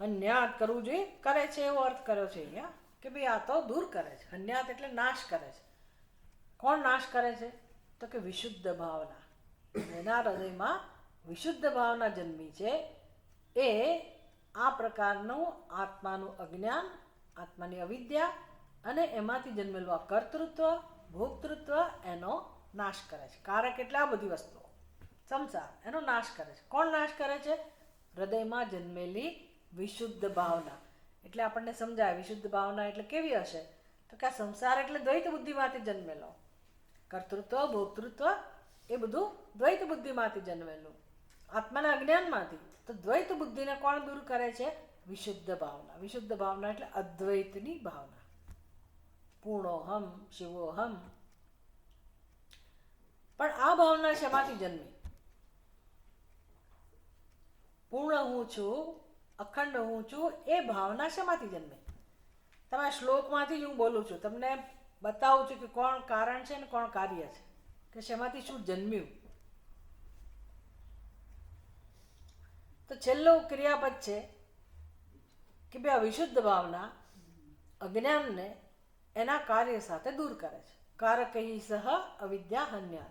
હન્યાદ કરવું જોઈએ. કરે છે એવો અર્થ કર્યો છે અહીંયા કે ભાઈ આ તો દૂર કરે છે. હન્યાદ એટલે નાશ કરે છે. કોણ નાશ કરે છે? તો કે વિશુદ્ધ ભાવના. એના હૃદયમાં વિશુદ્ધ ભાવના જન્મી છે, એ આ પ્રકારનું આત્માનું અજ્ઞાન, આત્માની અવિદ્યા અને એમાંથી જન્મેલું આ કર્તૃત્વ, ભોક્તૃત્વ એનો નાશ કરે છે. કારક એટલે આ બધી વસ્તુઓ, સંસાર એનો નાશ કરે છે. કોણ નાશ કરે છે? હૃદયમાં જન્મેલી વિશુદ્ધ ભાવના. એટલે આપણને સમજાય વિશુદ્ધ ભાવના એટલે કેવી હશે, તો કે આ સંસાર એટલે દ્વૈત બુદ્ધિમાંથી જન્મેલો, કર્તૃત્વ, ભોક્તૃત્વ એ બધું દ્વૈત બુદ્ધિમાંથી જન્મેલું, આત્માના અજ્ઞાનમાંથી. તો દ્વૈત બુદ્ધિને કોણ દૂર કરે છે? વિશુદ્ધ ભાવના. વિશુદ્ધ ભાવના એટલે અદ્વૈતની ભાવના, પૂર્ણોહમ શિવોહમ. પણ આ ભાવના શેમાંથી જન્મી? પૂર્ણ હું છું, અખંડ હું છું, એ ભાવના શેમાંથી જન્મે? તમે શ્લોકમાંથી જ હું બોલું છું, તમને બતાવું છું કે કોણ કારણ છે ને કોણ કાર્ય છે, કે શેમાંથી શું જન્મ્યું. તો છેલ્લું ક્રિયાપદ છે કે બે વિશુદ્ધ ભાવના અજ્ઞાનને એના કાર્ય સાથે દૂર કરે છે. કારકૈ સહ અવિદ્યા હન્યા,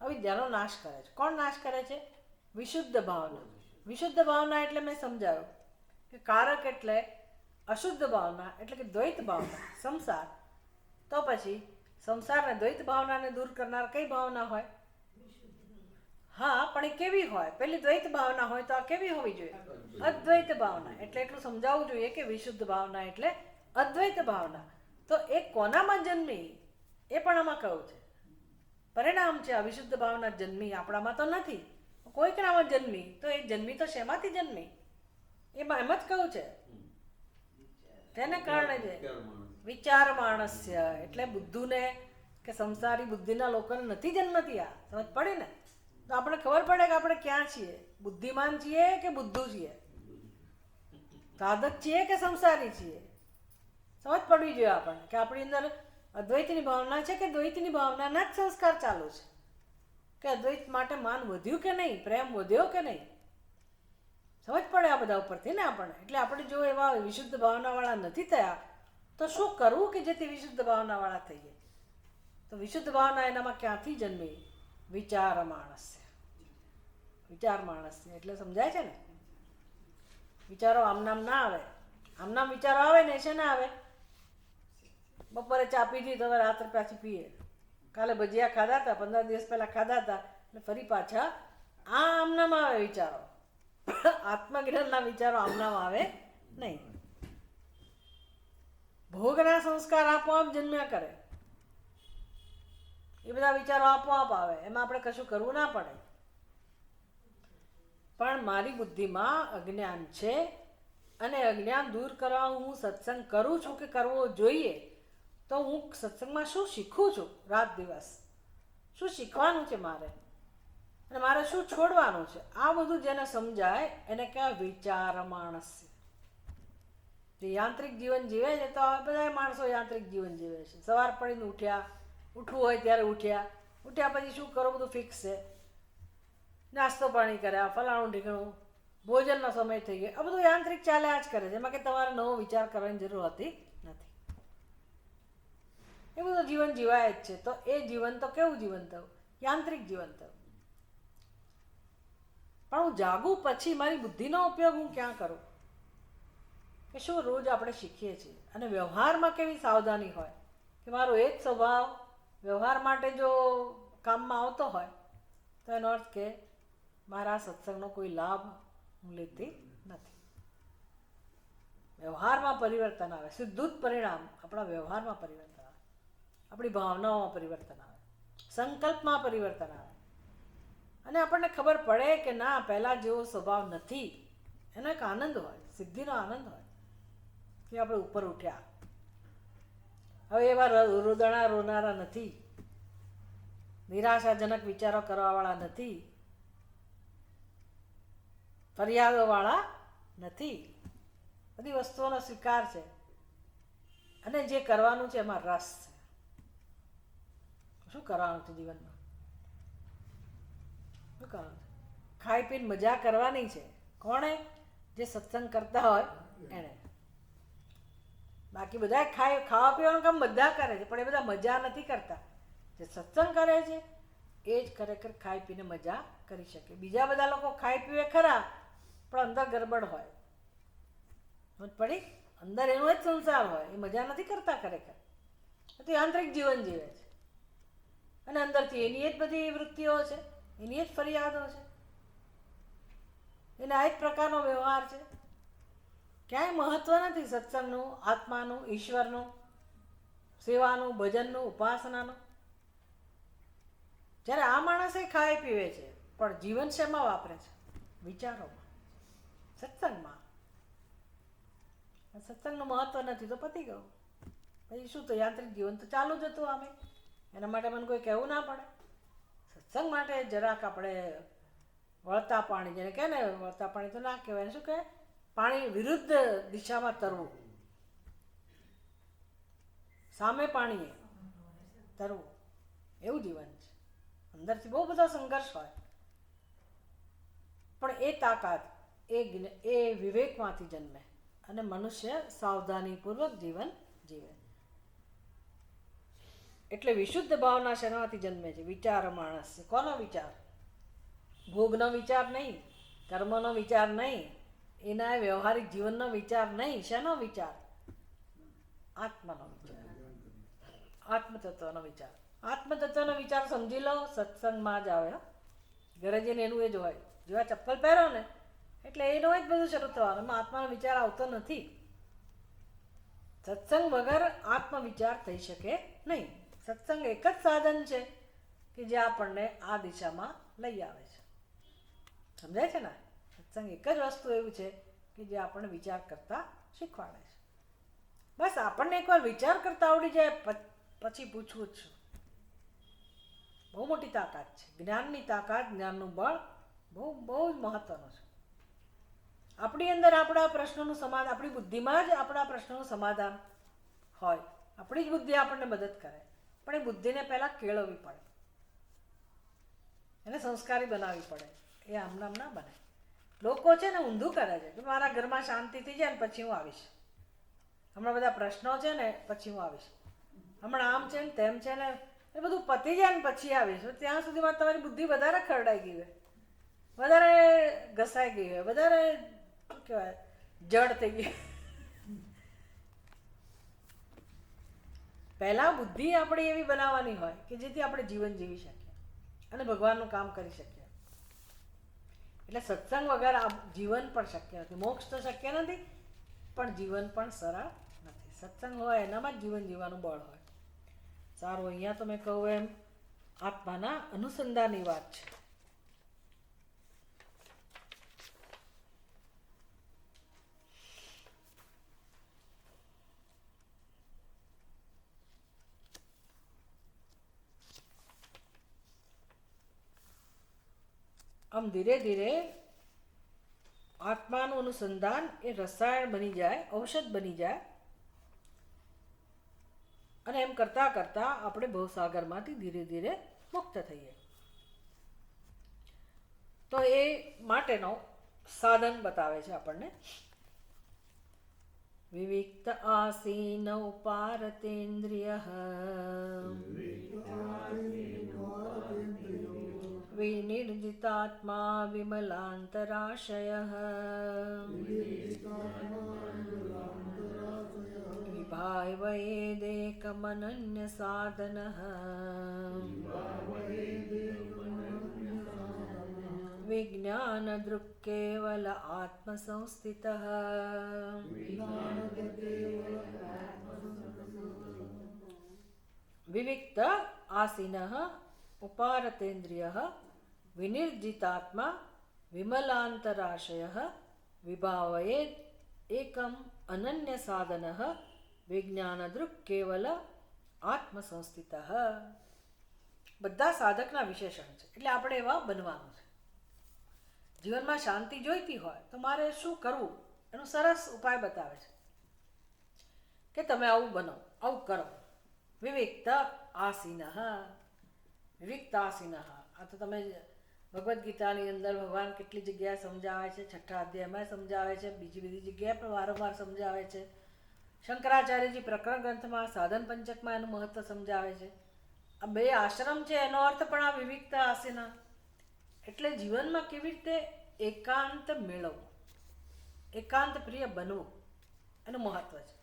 અવિદ્યાનો નાશ કરે છે. કોણ નાશ કરે છે? વિશુદ્ધ ભાવના. વિશુદ્ધ ભાવના એટલે મેં સમજાવ્યું કે કારક એટલે અશુદ્ધ ભાવના, એટલે કે દ્વૈત ભાવના, સંસાર. તો પછી સંસારને દ્વૈત ભાવનાને દૂર કરનાર કઈ ભાવના હોય? હા, પણ એ કેવી હોય? પેલી દ્વૈત ભાવના હોય તો આ કેવી હોવી જોઈએ? અદ્વૈત ભાવના. એટલે એટલું સમજાવવું જોઈએ કે વિશુદ્ધ ભાવના એટલે અદ્વૈત ભાવના. તો એ કોનામાં જન્મી એ પણ આમાં કહ્યું છે. પરિણામ છે અવિશુદ્ધ ભાવના જન્મી, આપણામાં તો નથી, કોઈકનામાં જન્મી. તો એ જન્મી તો શેમાંથી જન્મી? એમાં એમ જ કહ્યું છે. તેને કારણે છે વિચાર માણસ્ય, એટલે બુદ્ધુને કે સંસારી બુદ્ધિના લોકોને નથી જન્મતી. આ સમજ પડી ને? તો આપણે ખબર પડે કે આપણે ક્યાં છીએ, બુદ્ધિમાન છીએ કે બુદ્ધુ છીએ, સાધક છીએ કે સંસારી છીએ. સમજ પડવી જોઈએ આપણને કે આપણી અંદર અદ્વૈતની ભાવના છે કે દ્વૈતની ભાવનાના જ સંસ્કાર ચાલુ છે, કે અદ્વૈત માટે માન વધ્યું કે નહીં, પ્રેમ વધ્યો કે નહીં. સમજ પડે આ બધા ઉપરથી ને આપણને. એટલે આપણે જો એવા વિશુદ્ધ ભાવનાવાળા નથી થયા તો શું કરવું કે જેથી વિશુદ્ધ ભાવનાવાળા થઈએ? તો વિશુદ્ધ ભાવના એનામાં ક્યાંથી જન્મી? વિચાર માણસ્ય. વિચાર માણસ્ય એટલે સમજાય છે ને? વિચારો આમનામ ના આવે. આમનામ વિચારો આવે ને છે ના આવે? બપોરે ચા પીધી તો હવે રાત્રે પાછી પીએ. કાલે ભજીયા ખાધા હતા, 15 દિવસ પહેલા ખાધા હતા, એટલે ફરી પાછા આમનામ આવે વિચારો. આત્મજ્ઞાનના વિચારો આમનામ આવે નહીં. ભોગના સંસ્કાર આપોઆપ જન્મ્યા કરે. એ બધા વિચારો આપોઆપ આવે, એમાં આપણે કશું કરવું ના પડે. પણ મારી બુદ્ધિમાં અજ્ઞાન છે અને અજ્ઞાન દૂર કરવા હું સત્સંગ કરું છું કે કરવો જોઈએ. તો હું સત્સંગમાં શું શીખું છું? રાત દિવસ શું શીખવાનું છે મારે, અને મારે શું છોડવાનું છે? આ બધું જેને સમજાય એને કહેવાય વિચાર માણસ્ય. જે યાંત્રિક જીવન જીવે છે, તો બધા માણસો યાંત્રિક જીવન જીવે છે. સવાર પડીને ઉઠ્યા, ઉઠવું હોય ત્યારે ઉઠ્યા, ઉઠ્યા પછી શું કરો બધું ફિક્સ છે, નાસ્તો પાણી કર્યા, ફલાણું ઢીકણું, ભોજનનો સમય થઈ ગયો, આ બધું યાંત્રિક ચાલ્યા જ કરે છે. એમાં કે તમારે નવો વિચાર કરવાની જરૂર હોતી નથી. એ બધું જીવન જીવાય જ છે. તો એ જીવન તો કેવું જીવન થયું? યાંત્રિક જીવન થયું. પણ હું જાગું પછી મારી બુદ્ધિનો ઉપયોગ હું ક્યાં કરું? કે શું રોજ આપણે શીખીએ છીએ. અને વ્યવહારમાં કેવી સાવધાની હોય કે મારો એ જ સ્વભાવ વ્યવહાર માટે જો કામમાં આવતો હોય તો એનો અર્થ કે મારા સત્સંગનો કોઈ લાભ હું લેતી નથી. વ્યવહારમાં પરિવર્તન આવે, સીધું જ પરિણામ આપણા વ્યવહારમાં પરિવર્તન આવે, આપણી ભાવનાઓમાં પરિવર્તન આવે, સંકલ્પમાં પરિવર્તન આવે, અને આપણને ખબર પડે કે ના, પહેલાં જેવો સ્વભાવ નથી. એનો એક આનંદ હોય, સિદ્ધિનો આનંદ હોય કે આપણે ઉપર ઉઠ્યા. હવે એવા રોદણા રોનારા નથી, નિરાશાજનક વિચારો કરવાવાળા નથી, ફરિયાદોવાળા નથી. બધી વસ્તુઓનો સ્વીકાર છે અને જે કરવાનું છે એમાં રસ છે. શું કરવાનું છે જીવનમાં? શું કરવાનું છે? ખાઈ પીને મજા કરવાની છે. કોણે? જે સત્સંગ કરતા હોય એણે. બાકી બધા ખાવા પીવાનું કામ બધા કરે છે, પણ એ બધા મજા નથી કરતા. જે સત્સંગ કરે છે એ જ ખરેખર ખાઈ પીને મજા કરી શકે. બીજા બધા લોકો ખાઈ પીવે ખરા પણ અંદર ગરબડ હોય, સમજ પડી? અંદર એનો જ સંસાર હોય, એ મજા નથી કરતા ખરેખર, તો યાંત્રિક જીવન જીવે છે અને અંદરથી એની જ બધી વૃત્તિઓ છે, એની જ ફરિયાદો છે, એના એક પ્રકારનો વ્યવહાર છે. ક્યાંય મહત્વ નથી સત્સંગનું, આત્માનું, ઈશ્વરનું, સેવાનું, ભજનનું, ઉપાસનાનું. જ્યારે આ માણસે ખાય પીવે છે પણ જીવન શેમાં વાપરે છે? વિચારોમાં, સત્સંગમાં. સત્સંગનું મહત્વ નથી તો પતી ગયું. પછી શું, તો યાંત્રિક જીવન તો ચાલુ જ હતું આમે. એના માટે મને કોઈ કહેવું ના પડે. સત્સંગ માટે જરાક આપણે વળતા પાણી, જેને કહે ને, વળતા પાણી તો ના કહેવાય, શું કહે, પાણી વિરુદ્ધ દિશામાં તરવું, સામે પાણીએ તરવું, એવું જીવન છે. અંદરથી બહુ બધો સંઘર્ષ હોય પણ એ તાકાત એ વિવેકમાંથી જન્મે અને મનુષ્ય સાવધાનીપૂર્વક જીવન જીવે. એટલે વિશુદ્ધ ભાવના શેનાથી જન્મે છે? વિચાર માણસ. કોનો વિચાર? ભોગનો વિચાર નહીં, કર્મનો વિચાર નહીં, એના વ્યવહારિક જીવનનો વિચાર નહીં. શેનો વિચાર? આત્માનો વિચાર, આત્મતત્વનો વિચાર. આત્મતત્વનો વિચાર સમજી લો, સત્સંગમાં જ આવે. ઘરે જઈને એનું એ જ હોય. જેવા ચપ્પલ પહેરો ને એટલે એનો જ બધું શરૂ થવાનું. એમાં આત્માનો વિચાર આવતો નથી. સત્સંગ વગર આત્મવિચાર થઈ શકે નહીં. સત્સંગ એક જ સાધન છે કે જે આપણને આ દિશામાં લઈ આવે છે. સમજાય છે ને? સત્સંગ એક જ વસ્તુ એવું છે કે જે આપણને વિચાર કરતા શીખવાડે છે. બસ આપણને એકવાર વિચાર કરતા આવડી જાય પછી પૂછવું જ છું. બહુ મોટી તાકાત છે. જ્ઞાનની તાકાત, જ્ઞાનનું બળ બહુ બહુ જ મહત્વનું છે. આપણી અંદર આપણા પ્રશ્નોનું સમાધાન, આપણી બુદ્ધિમાં જ આપણા પ્રશ્નોનું સમાધાન હોય. આપણી જ બુદ્ધિ આપણને મદદ કરે, પણ એ બુદ્ધિને પહેલાં કેળવવી પડે, એને સંસ્કારી બનાવવી પડે. એ આમનામ ના બને. લોકો છે ને ઊંધું કરે છે કે મારા ઘરમાં શાંતિ થઈ જાય ને પછી હું આવીશ, હમણાં બધા પ્રશ્નો છે ને પછી હું આવીશ, હમણાં આમ છે ને તેમ છે ને, એ બધું પતી જાય ને પછી આવીશ. ત્યાં સુધીમાં તમારી બુદ્ધિ વધારે ખરડાઈ ગઈ હોય, વધારે ઘસાઈ ગઈ હોય, વધારે શું કહેવાય, જડ થઈ ગઈ. પહેલાં બુદ્ધિ આપણી એવી બનાવવાની હોય કે જેથી આપણે જીવન જીવી શકીએ અને ભગવાનનું કામ કરી શકીએ. એટલે સત્સંગ વગર આ જીવન પણ શક્ય નથી. મોક્ષ તો શક્ય નથી પણ જીવન પણ સરળ નથી. સત્સંગ હોય એનામાં જ જીવન જીવવાનું બળ હોય. સારું, અહીંયા તો મેં કહું એમ આત્માના અનુસંધાનની વાત છે. આમ ધીરે ધીરે આત્માનું અનુસંધાન એ રસાયણ બની જાય, ઔષધ બની જાય અને એમ કરતાં કરતાં આપણે ભવસાગરમાંથી ધીરે ધીરે મુક્ત થઈએ. તો એ માટેનો સાધન બતાવે છે આપણને. વિવિક્ત આસીન ઉપારતેન્દ્રિય વિનિર્જિતાત્મા વિમલાંતરાશય વિભાવયેદેકમનન્ય સાધન વિજ્ઞાનદૃક્કેવલ આત્મસંસ્થિતઃ વિવિક્ત આસીનઃ ઉપારતેન્દ્રિયઃ વિનિર્જિતાત્મા વિમલાંતરાશયઃ વિભાવયેદ એકમ અનન્ય સાધનઃ વિજ્ઞાનદૃક્કેવલ આત્મસંસ્થિતઃ. બધા સાધકના વિશેષણ છે, એટલે આપણે એવા બનવાનું છે. જીવનમાં શાંતિ જોઈતી હોય તો મારે શું કરવું એનો સરસ ઉપાય બતાવે છે કે તમે આવું બનો, આવું કરો. વિવિક્ત આસીનઃ, વિવિક્ત આસીનઃ. આ તો તમે ભગવદ્ ગીતાની અંદર ભગવાન કેટલી જગ્યાએ સમજાવે છે, 6ઠ્ઠા અધ્યાયમાં સમજાવે છે, બીજી બધી જગ્યાએ પણ વારંવાર સમજાવે છે. શંકરાચાર્યજી પ્રકરણ ગ્રંથમાં સાધન પંચકમાં એનું મહત્વ સમજાવે છે. આ બે આશ્રમ છે એનો અર્થ પણ આ વિવિકતા આસીના. એટલે જીવનમાં કેવી રીતે એકાંત મેળવવું, એકાંત પ્રિય બનવું એનું મહત્વ છે.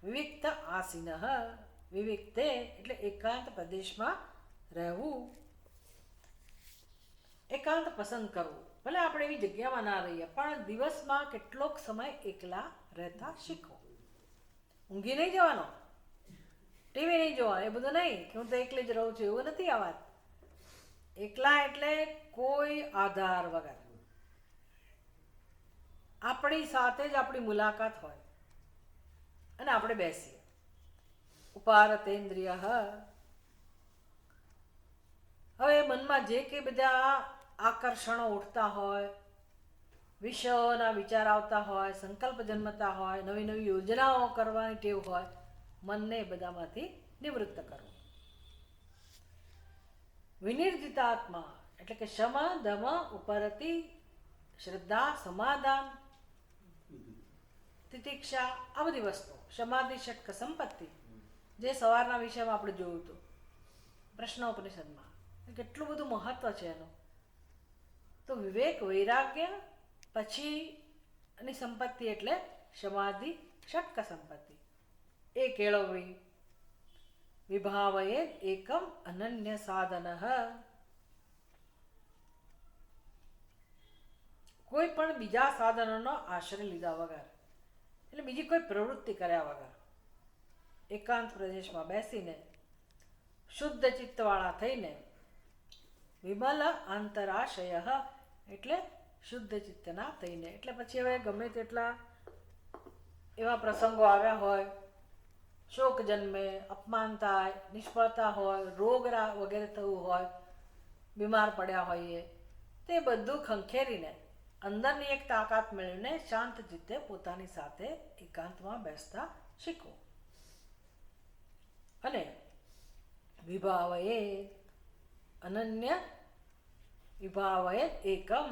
વિવિક્ત આસીન, વિવિક્તે એટલે એકાંત પ્રદેશમાં રહેવું, એકાંત પસંદ કરવું. ભલે આપણે એવી જગ્યામાં ના રહીએ પણ દિવસમાં કેટલોક સમય એકલા રહેતા શીખો. ઊંઘી નહીં જવાનો, ટીવી નહીં જોવાનું, એ બધું નહીં કે હું તો એકલી જ રહું છું, એવું નથી. આ વાત એકલા એટલે કોઈ આધાર વગર આપણી સાથે જ આપણી મુલાકાત હોય અને આપણે બેસીએ. ઉપારતેન્દ્રિય, હવે મનમાં જે કંઈ બધા આકર્ષણો ઉઠતા હોય, વિષયોના વિચાર આવતા હોય, સંકલ્પ જન્મતા હોય, નવી નવી યોજનાઓ કરવાની ટેવ હોય, મનને બધામાંથી નિવૃત્ત કરવું. વિનિર્જિતાત્મા એટલે કે શમ દમ ઉપરતિ શ્રદ્ધા સમાધાન તિતિક્ષા, આ બધી વસ્તુ સમાધિ ષટક સંપત્તિ જે સવારના વિષયમાં આપણે જોયું હતું પ્રશ્નોપનિષદમાં, કેટલું બધું મહત્વ છે એનું. તો વિવેક વૈરાગ્ય પછી એની સંપત્તિ એટલે સમાધિ ષટક સંપત્તિ એ કેળવવી. વિભાવયે એકમ અનન્ય સાધન, કોઈ પણ બીજા સાધનોનો આશ્રય લીધા વગર એટલે બીજી કોઈ પ્રવૃત્તિ કર્યા વગર એકાંત પ્રદેશમાં બેસીને શુદ્ધ ચિત્તવાળા થઈને વિમલ આંતરાશય એટલે શુદ્ધ ચિત્તના થઈને. એટલે પછી હવે ગમે તેટલા એવા પ્રસંગો આવ્યા હોય, શોક જન્મે, અપમાન થાય, નિષ્ફળતા હોય, રોગ વગેરે થવું હોય, બીમાર પડ્યા હોઈએ, તે બધું ખંખેરીને અંદરની એક તાકાત મેળવીને શાંત ચિત્તે પોતાની સાથે એકાંતમાં બેસતા શીખો. અને વિભાવયે અનન્ય, વિભાવયે એકમ,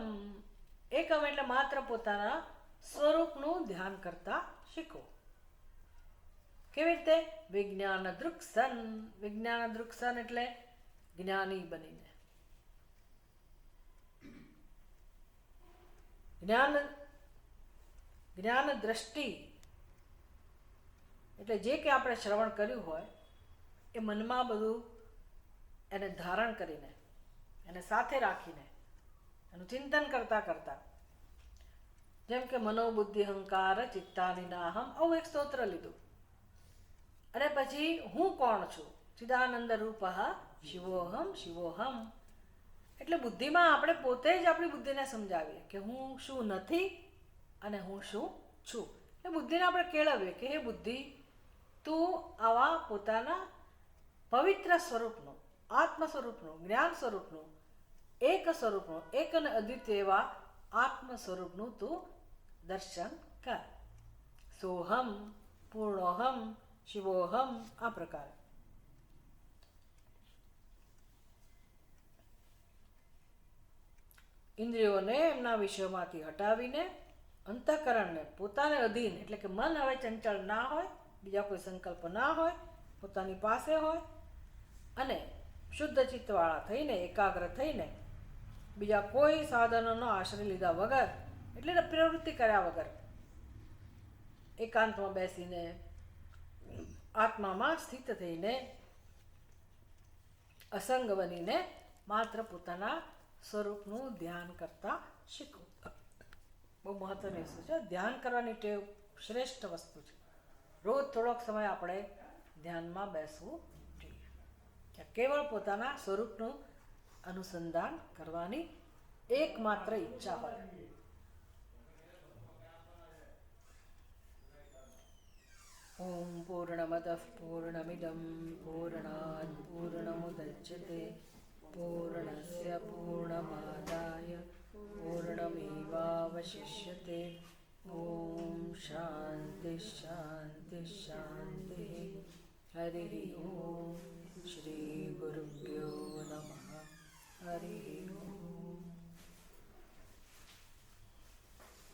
એકમ એટલે માત્ર પોતાના સ્વરૂપનું ધ્યાન કરતા શીખો. કેવી રીતે? વિજ્ઞાન દૃક્સન, વિજ્ઞાન દૃક્સન એટલે જ્ઞાની બનીને. જ્ઞાન દ્રષ્ટિ એટલે જે કે આપણે શ્રવણ કર્યું હોય એ મનમાં બધું એને ધારણ કરીને, એને સાથે રાખીને એનું ચિંતન કરતા કરતા, જેમ કે મનોબુદ્ધિ અહંકાર ચિત્તાનિનાહમ, આવું એક સ્તોત્ર લીધું અને પછી હું કોણ છું, ચિદાનંદ રૂપ શિવોહમ શિવોહમ. એટલે બુદ્ધિમાં આપણે પોતે જ આપણી બુદ્ધિને સમજાવીએ કે હું શું નથી અને હું શું છું. એ બુદ્ધિને આપણે કેળવીએ કે હે બુદ્ધિ, તું આવા પોતાના પવિત્ર સ્વરૂપનું, આત્મ સ્વરૂપનું, જ્ઞાન સ્વરૂપનું, એક સ્વરૂપનું, એક અને અદ્વિતીય એવા આત્મ સ્વરૂપનું તું દર્શન કર. સોહમ, પૂર્ણોહમ, શિવોહમ, આ પ્રકારે. ઇન્દ્રિયોને એમના વિષયોમાંથી હટાવીને અંતઃકરણને પોતાને અધીન, એટલે કે મન હવે ચંચળ ના હોય, બીજા કોઈ સંકલ્પ ના હોય, પોતાની પાસે હોય અને શુદ્ધ ચિત્તવાળા થઈને, એકાગ્ર થઈને, બીજા કોઈ સાધનોનો આશ્રય લીધા વગર એટલે પ્રવૃત્તિ કર્યા વગર એકાંતમાં બેસીને આત્મામાં સ્થિત થઈને અસંગ બનીને માત્ર પોતાના સ્વરૂપનું ધ્યાન કરતા શીખવું. બહુ મહત્વની વસ્તુ છે. ધ્યાન કરવાની ટેવ શ્રેષ્ઠ વસ્તુ છે. રોજ થોડોક સમય આપણે ધ્યાનમાં બેસવું જોઈએ. કેવળ પોતાના સ્વરૂપનું અનુસંધાન કરવાની એકમાત્ર ઈચ્છા હોય. ઓમ પૂર્ણમદ પૂર્ણમિદં પૂર્ણાત પૂર્ણમુદચ્યતે પૂર્ણસ્ય પૂર્ણમાદાય પૂર્ણમેવાવશિષ્યતે. ઓમ શાંતિ શાંતિ શાંતિ. હરિ ઓમ. શ્રી ગુરુભ્યો નમઃ. હરિ ઓમ.